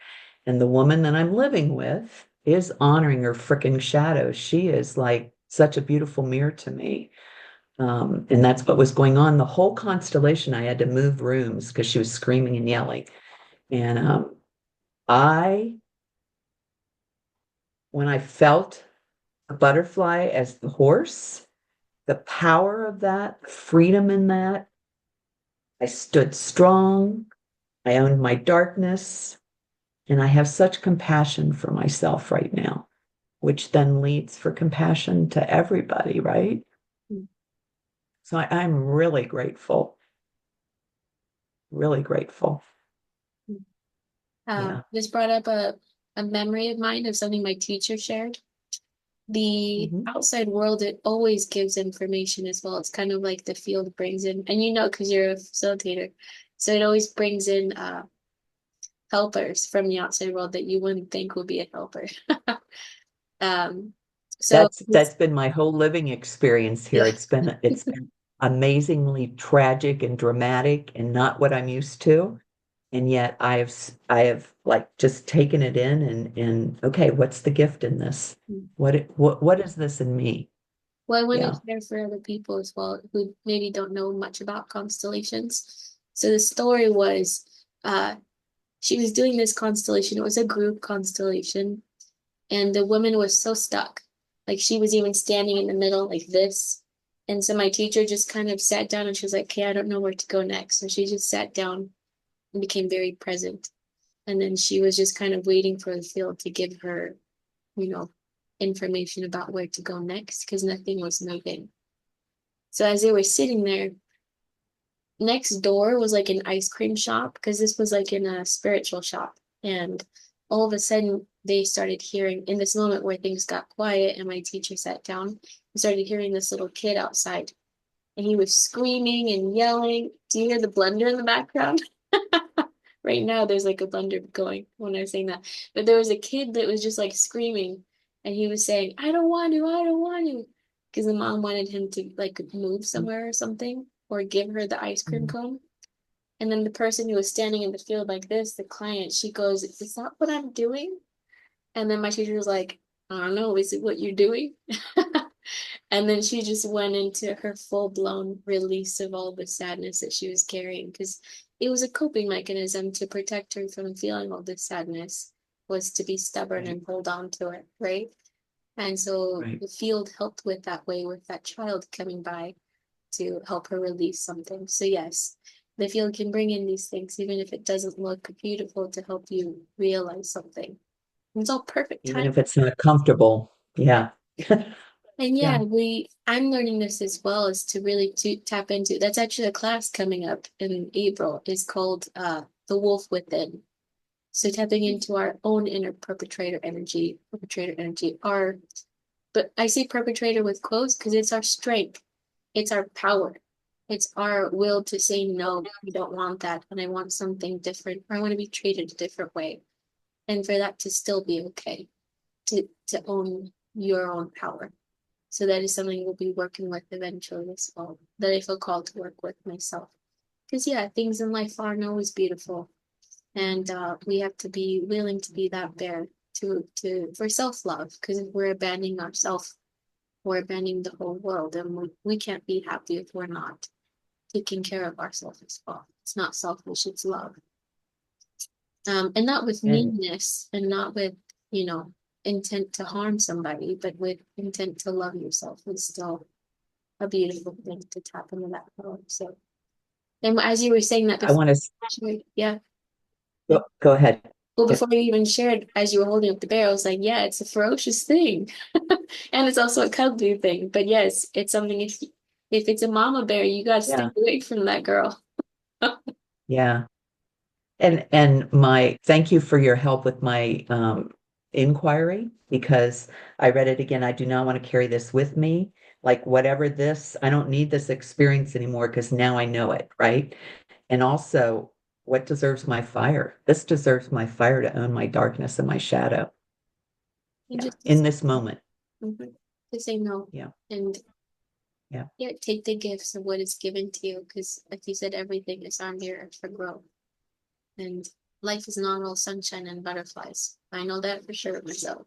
And the woman that I'm living with is honoring her freaking shadow. She is like such a beautiful mirror to me. And that's what was going on. The whole constellation, I had to move rooms because she was screaming and yelling. And I, when I felt a butterfly as the horse, the power of that, the freedom in that, I stood strong. I owned my darkness. And I have such compassion for myself right now, which then leads for compassion to everybody, right? Mm. So I'm really grateful, really grateful. Yeah. This brought up a memory of mine of something my teacher shared. The Mhm. outside world, it always gives information as well. It's kind of like the field brings in, and you know, because you're a facilitator, so it always brings in helpers from the outside world that you wouldn't think would be a helper. Um, so That's been my whole living experience here. yeah. It's been amazingly tragic and dramatic and not what I'm used to. And yet I have like just taken it in and okay, what's the gift in this? What is this in me? Well, I want Yeah. to share for other people as well who maybe don't know much about constellations. So the story was, she was doing this constellation. It was a group constellation, and the woman was so stuck. Like she was even standing in the middle like this. And so my teacher just kind of sat down and she was like, okay, I don't know where to go next. So she just sat down and became very present. And then she was just kind of waiting for the field to give her, you know, information about where to go next because nothing was moving. So as they were sitting there, next door was like an ice cream shop because this was like in a spiritual shop. And all of a sudden, they started hearing in this moment where things got quiet and my teacher sat down, we started hearing this little kid outside and he was screaming and yelling. Do you hear the blender in the background? Right now, there's like a blender going when I was saying that. But there was a kid that was just like screaming and he was saying, I don't want to, I don't want to. Because the mom wanted him to like move somewhere or something or give her the ice cream Mhm. cone. And then the person who was standing in the field like this, the client, she goes, is that what I'm doing? And then my teacher was like, I don't know, is it what you're doing? And then she just went into her full-blown release of all the sadness that she was carrying because it was a coping mechanism to protect her from feeling all this sadness was to be stubborn Right. and hold on to it, right? And so Right. the field helped with that way with that child coming by to help her release something. So yes, the field can bring in these things even if it doesn't look beautiful to help you realize something. It's all perfect Even time. if it's not comfortable. Yeah. And yeah, Yeah. I'm learning this as well is to really to tap into that's actually a class coming up in April is called The Wolf Within. So tapping into our own inner perpetrator energy, our but I say perpetrator with quotes because it's our strength, it's our power, it's our will to say no, I don't want that, and I want something different, or I want to be treated a different way, and for that to still be okay, to own your own power. So that is something we'll be working with eventually as well, that I feel called to work with myself. Because yeah, things in life aren't always beautiful. And we have to be willing to be that bear to for self-love. Because if we're abandoning ourselves, we're abandoning the whole world. And we can't be happy if we're not taking care of ourselves as well. It's not selfish, it's love. And not with And meanness and not with, you know, intent to harm somebody, but with intent to love yourself is still a beautiful thing to tap into that power. So, and as you were saying that I before, want to yeah. go ahead. Well, Yeah. before you even shared, as you were holding up the bear, I was like, yeah, it's a ferocious thing, and it's also a cuddly thing. But yes, it's something. If it's a mama bear, you gotta stay Yeah. away from that girl. Yeah. And my thank you for your help with my inquiry because I read it again. I do not want to carry this with me. Like whatever this, I don't need this experience anymore because now I know it, right? And also, what deserves my fire? This deserves my fire to own my darkness and my shadow. And Yeah, just in this moment. mhm, to say no, Yeah, and yeah, yeah, take the gifts of what is given to you, because like you said, everything is on here for growth, and life is not all sunshine and butterflies. I know that for sure myself.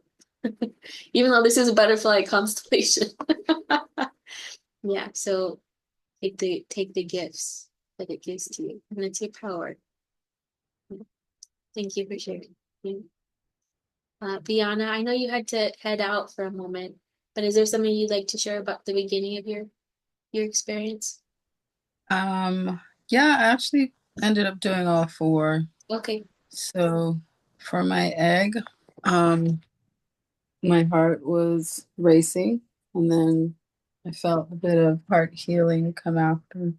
Even though this is a butterfly constellation. Yeah, so take the gifts that it gives to you, and it's your power. Thank you for sharing. Biana, I know you had to head out for a moment, but is there something you'd like to share about the beginning of your experience? Yeah, I actually ended up doing all four. Okay. So for my egg, my heart was racing, and then I felt a bit of heart healing come after.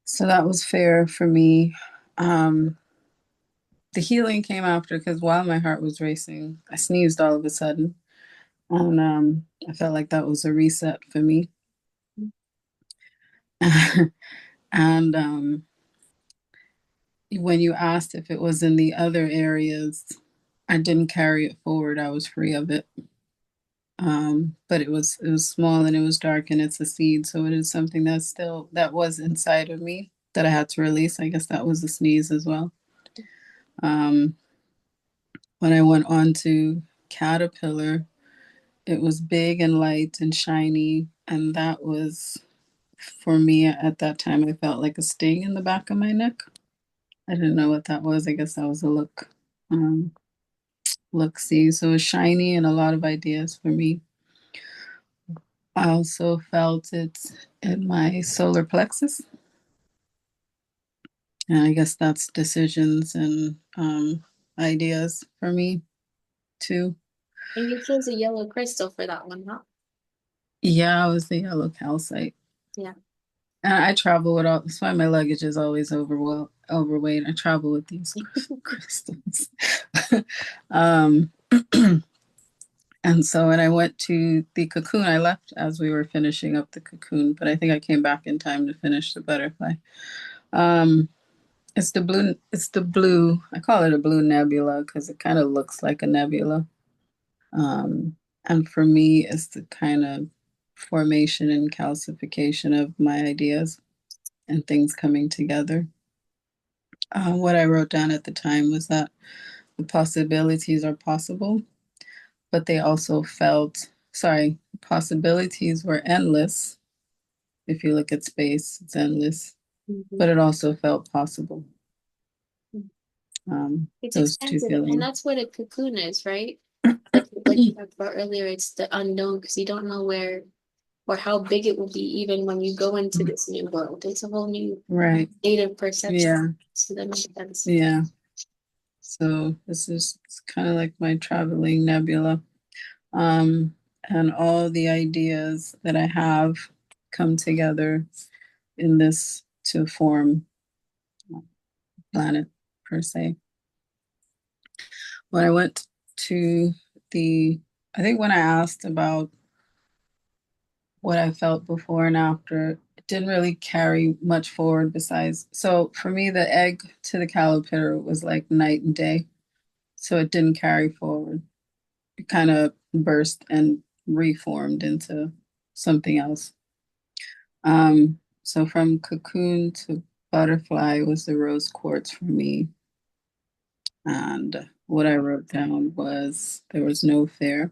So that was fair for me. The healing came after because while my heart was racing, I sneezed all of a sudden. And I felt like that was a reset for me. And when you asked if it was in the other areas, I didn't carry it forward. I was free of it. But it was small and it was dark and it's a seed, so it is something that was inside of me that I had to release. I guess that was a sneeze as well. Um, when I went on to caterpillar, it was big and light and shiny, and that was for me at that time. I felt like a sting in the back of my neck. I didn't know what that was. I guess that was a look see. So it was shiny and a lot of ideas for me. I also felt it in my solar plexus. And I guess that's decisions and ideas for me too. And you chose a yellow crystal for that one, huh? Yeah, I was the yellow calcite. Yeah. And I travel with all, that's why my luggage is always overweight. I travel with these crystals. um, and so when I went to the cocoon, I left as we were finishing up the cocoon, but I think I came back in time to finish the butterfly. It's the blue, I call it a blue nebula because it kind of looks like a nebula. And for me, it's the kind of formation and calcification of my ideas and things coming together. What I wrote down at the time was that the possibilities are possible, but they also possibilities were endless. If you look at space, it's endless, but it also felt possible. It's Those two expansive, and feelings. that's what a cocoon is, right? Like you talked about earlier, it's the unknown because you don't know where or how big it will be even when you go into this new world. It's a whole new Right. state of perception. Yeah. So that makes sense. Yeah. So this is kind of like my traveling nebula. And all the ideas that I have come together in this to form planet per se. When I went to I think when I asked about what I felt before and after, it didn't really carry much forward besides. So for me, the egg to the caterpillar was like night and day. So it didn't carry forward. It kind of burst and reformed into something else. So from cocoon to butterfly was the rose quartz for me. And what I wrote down was there was no fear.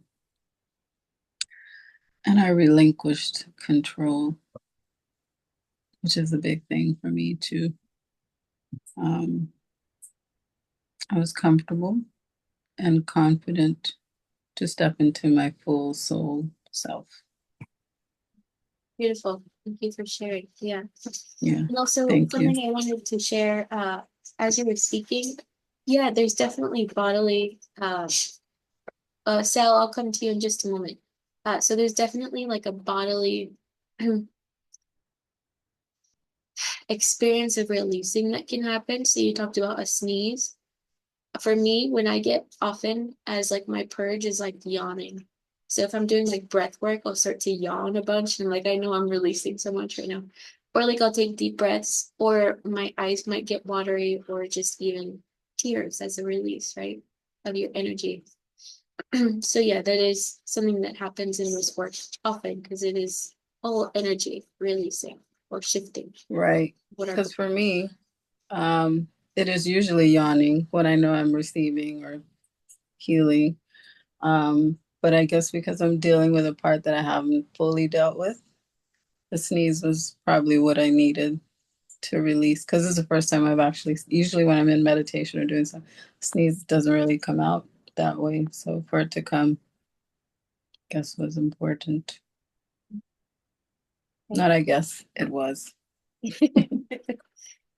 And I relinquished control, which is a big thing for me too. I was comfortable and confident to step into my full soul self. Beautiful. Thank you for sharing. Yeah. Yeah. And also Thank you. something I wanted to share as you were speaking, yeah, there's definitely bodily Sal, I'll come to you in just a moment. So there's definitely like a bodily experience of releasing that can happen. So you talked about a sneeze. For me, when I get often as like my purge is like yawning. So if I'm doing like breath work, I'll start to yawn a bunch and like I know I'm releasing so much right now. Or like I'll take deep breaths, or my eyes might get watery, or just even tears as a release, right? Of your energy. So yeah, that is something that happens in this work often because it is all energy releasing or shifting. Right. Whatever. Because for me, it is usually yawning when I know I'm receiving or healing. But I guess because I'm dealing with a part that I haven't fully dealt with, the sneeze was probably what I needed to release, because it's the first time I've actually, usually when I'm in meditation or doing something, sneeze doesn't really come out that way. So for it to come, I guess was important. Not I guess, it was.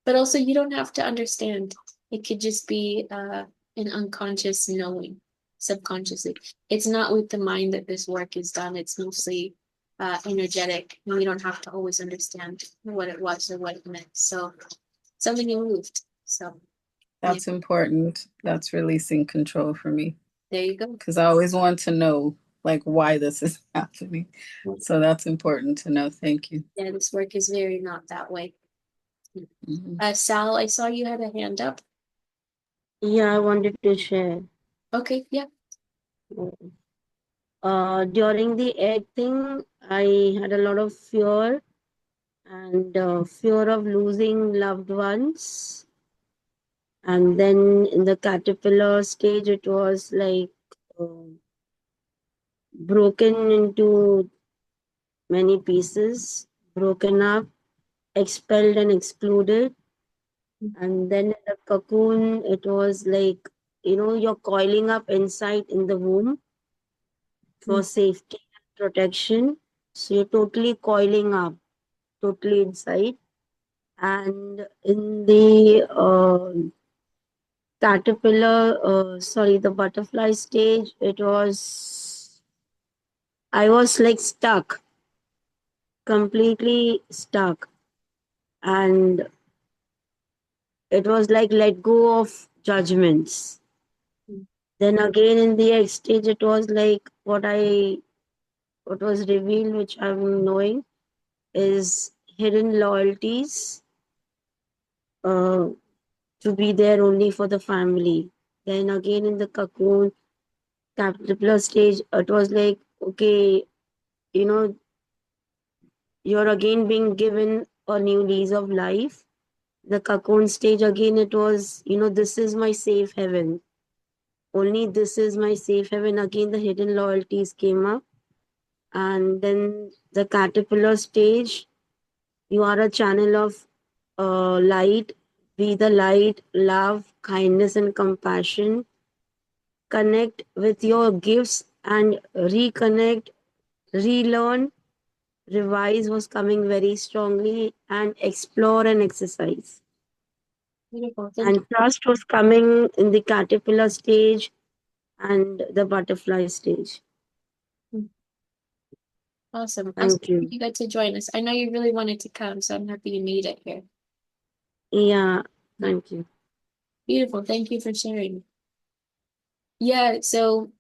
But also, you don't have to understand. It could just be an unconscious knowing, subconsciously. It's not with the mind that this work is done. It's mostly energetic, and you don't have to always understand what it was or what it meant. So something you moved. So yeah, That's important. That's releasing control for me, there you go. because I always want to know like why this is happening. So that's important to know. Thank you. Yeah, this work is very not that way. Mhm. Sal, I saw you had a hand up. Yeah, I wanted to share. Okay, yeah. During the egg thing, I had a lot of fear and fear of losing loved ones. And then in the caterpillar stage, it was like broken into many pieces, broken up, expelled and excluded. And then in the cocoon, it was like, you're coiling up inside in the womb for safety and protection. So you're totally coiling up, totally inside. And in the the butterfly stage, I was like stuck, completely stuck. And it was like let go of judgments. Then again in the X stage, it was like what was revealed, which I'm knowing, is hidden loyalties uh, to be there only for the family. Then again in the cocoon, caterpillar stage, it was like, okay, you know, you're again being given a new lease of life. The cocoon stage, again, it was, this is my safe haven. Only this is my safe haven. Again, the hidden loyalties came up. And then the caterpillar stage, you are a channel of light. Be the light, love, kindness, and compassion. Connect with your gifts and reconnect, relearn, revise was coming very strongly, and explore and exercise. Beautiful. Thank And trust was coming in the caterpillar stage and the butterfly stage. you. Awesome. Awesome. Thank you. You got to join us. I know you really wanted to come, so I'm happy you made it here. Yeah, thank you. Beautiful. Thank you for sharing. Yeah, so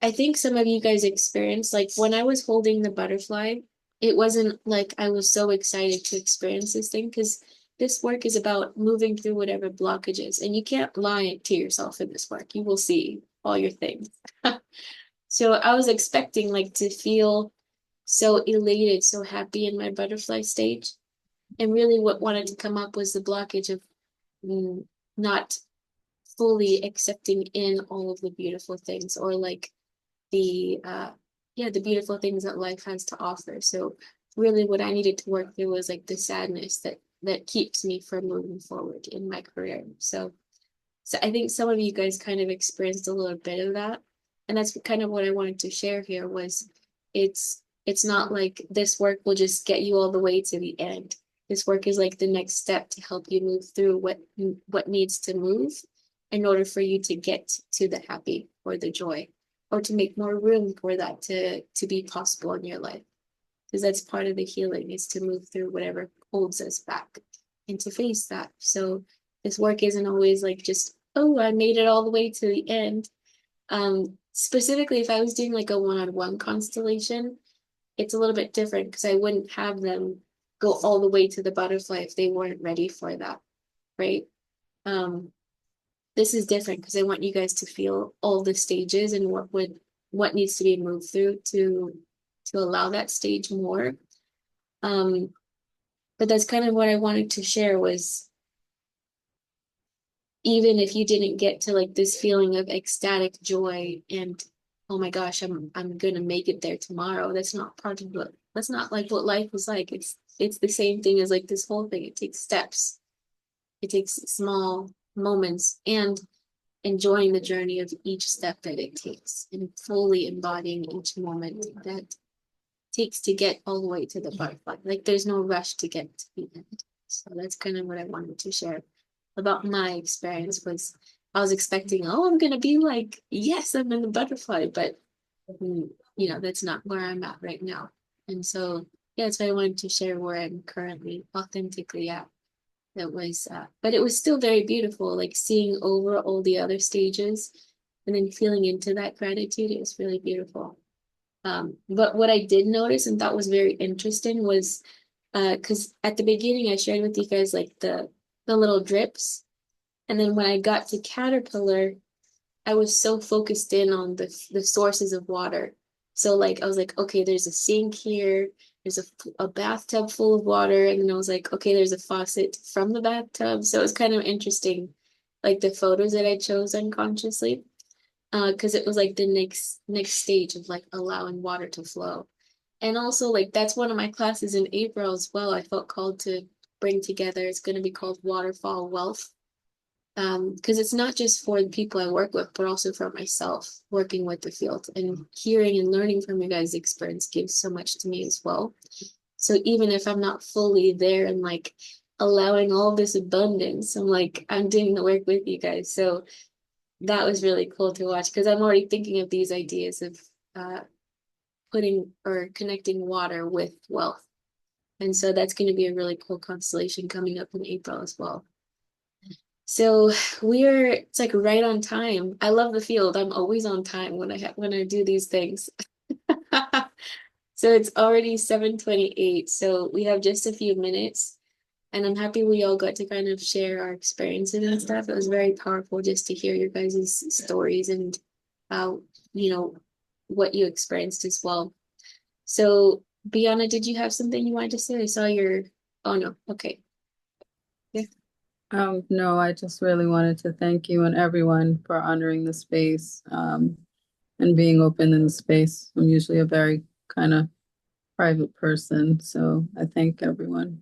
I think some of you guys experienced, like when I was holding the butterfly, it wasn't like I was so excited to experience this thing because this work is about moving through whatever blockages, and you can't lie to yourself in this work. You will see all your things. So I was expecting like to feel so elated, so happy in my butterfly stage. And really what wanted to come up was the blockage of not fully accepting in all of the beautiful things, or like the the beautiful things that life has to offer. So really what I needed to work through was like the sadness that keeps me from moving forward in my career. So I think some of you guys kind of experienced a little bit of that. And that's kind of what I wanted to share here was it's not like this work will just get you all the way to the end. This work is like the next step to help you move through what needs to move in order for you to get to the happy or the joy, or to make more room for that to be possible in your life. Because that's part of the healing, is to move through whatever holds us back and to face that. So this work isn't always like just, oh, I made it all the way to the end. Specifically, if I was doing like a one-on-one constellation, it's a little bit different because I wouldn't have them go all the way to the butterfly if they weren't ready for that, right? This is different because I want you guys to feel all the stages and what needs to be moved through to allow that stage more. But that's kind of what I wanted to share was even if you didn't get to like this feeling of ecstatic joy and oh my gosh, I'm gonna make it there tomorrow. That's not part of what that's not like what life was like. It's the same thing as like this whole thing. It takes steps. It takes small moments and enjoying the journey of each step that it takes and fully embodying each moment that takes to get all the way to the butterfly. Like there's no rush to get to the end. So that's kind of what I wanted to share about my experience was I was expecting, oh, I'm gonna be like, yes, I'm in the butterfly, but you know, that's not where I'm at right now. And so yeah, that's why I wanted to share where I'm currently authentically at. That was but it was still very beautiful, like seeing over all the other stages and then feeling into that gratitude. It was really beautiful. But what I did notice and thought was very interesting was because at the beginning I shared with you guys like the little drips. And then when I got to Caterpillar, I was so focused in on the sources of water. So like I was like, okay, there's a sink here, there's a bathtub full of water, and then I was like, okay, there's a faucet from the bathtub. So it was kind of interesting, like the photos that I chose unconsciously, because it was like the next stage of like allowing water to flow. And also like that's one of my classes in April as well. I felt called to bring together. It's going to be called Waterfall Wealth, because it's not just for the people I work with, but also for myself working with the field and hearing and learning from you guys' experience gives so much to me as well. So even if I'm not fully there and like allowing all this abundance, I'm like, I'm doing the work with you guys. So that was really cool to watch because I'm already thinking of these ideas of putting or connecting water with wealth. And so that's going to be a really cool constellation coming up in April as well. So it's like right on time. I love the field. I'm always on time when I do these things. So it's already 7:28. So we have just a few minutes. And I'm happy we all got to kind of share our experiences and stuff. It was very powerful just to hear your guys' stories and how, what you experienced as well. So, Biana, did you have something you wanted to say? I saw your, oh no, okay. Yeah. No, I just really wanted to thank you and everyone for honoring the space, and being open in the space. I'm usually a very kind of private person, so I thank everyone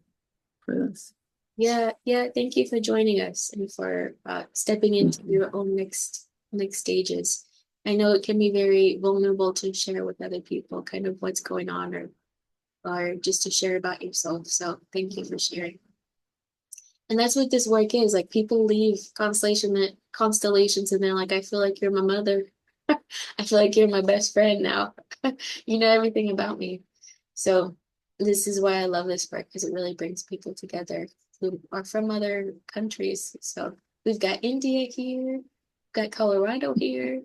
for this. Yeah, thank you for joining us and for stepping into your own next stages. I know it can be very vulnerable to share with other people kind of what's going on or just to share about yourself. So thank you for sharing. And that's what this work is. Like people leave constellations and they're like, I feel like you're my mother. I feel like you're my best friend now. You know everything about me. So this is why I love this work because it really brings people together who are from other countries. So we've got India here, got Colorado here.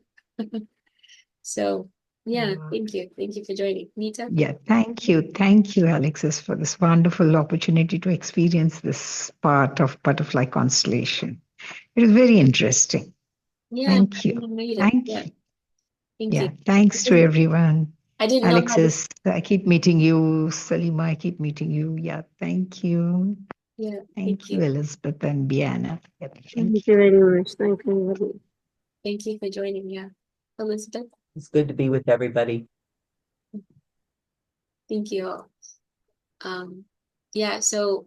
So yeah, thank you. Thank you for joining. Nita? Yeah, thank you. Thank you, Alexis, for this wonderful opportunity to experience this part of butterfly constellation. It is very interesting. Yeah, Thank you. you made it. Thank Yeah, you. thank Yeah, you. thanks to everyone. I didn't know how to. Alexis, I keep meeting you. Salima, I keep meeting you. Yeah, thank you. Yeah, Thank you, Elizabeth and Biana. Yeah, Thank thank you you. very much. Thank you very much. Thank you for joining. Yeah, Elizabeth. It's good to be with everybody. Thank you all. Yeah, so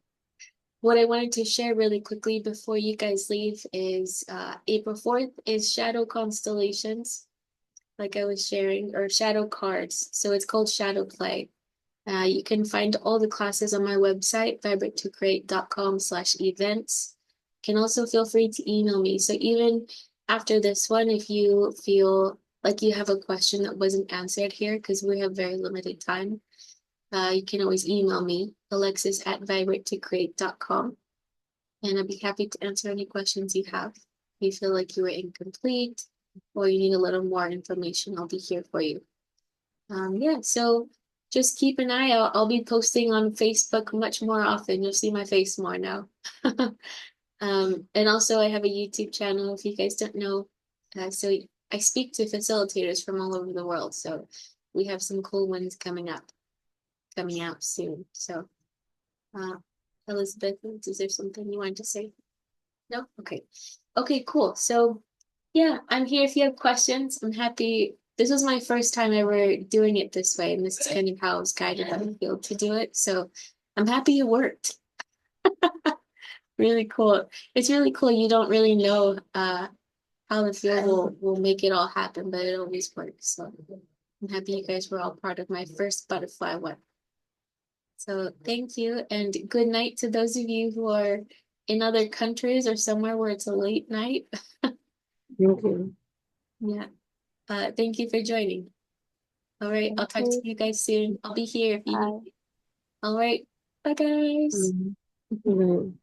what I wanted to share really quickly before you guys leave is April 4th is Shadow Constellations, like I was sharing, or Shadow Cards. So it's called Shadow Play. You can find all the classes on my website, vibratecreate.com/events. Can also feel free to email me. So even after this one, if you feel like you have a question that wasn't answered here, because we have very limited time, you can always email me, alexis@vibratecreate.com, and I'd be happy to answer any questions you have. If you feel like you were incomplete or you need a little more information, I'll be here for you. Yeah, so just keep an eye out. I'll be posting on Facebook much more often. You'll see my face more now. And also I have a YouTube channel if you guys don't know. So I speak to facilitators from all over the world. So we have some cool ones coming out soon. So Elizabeth, is there something you wanted to say? No? Okay. Okay, cool. So yeah, I'm here if you have questions. I'm happy. This was my first time ever doing it this way, and this is kind of how I was guided by the field to do it. So I'm happy it worked. Really cool. It's really cool. You don't really know how the field will make it all happen, but it always works. So I'm happy you guys were all part of my first butterfly one. So thank you, and good night to those of you who are in other countries or somewhere where it's a late night. Thank you. Yeah. Thank you for joining. All right, I'll talk to you guys soon. I'll be here if you need me. All right. Bye, guys. Mhm.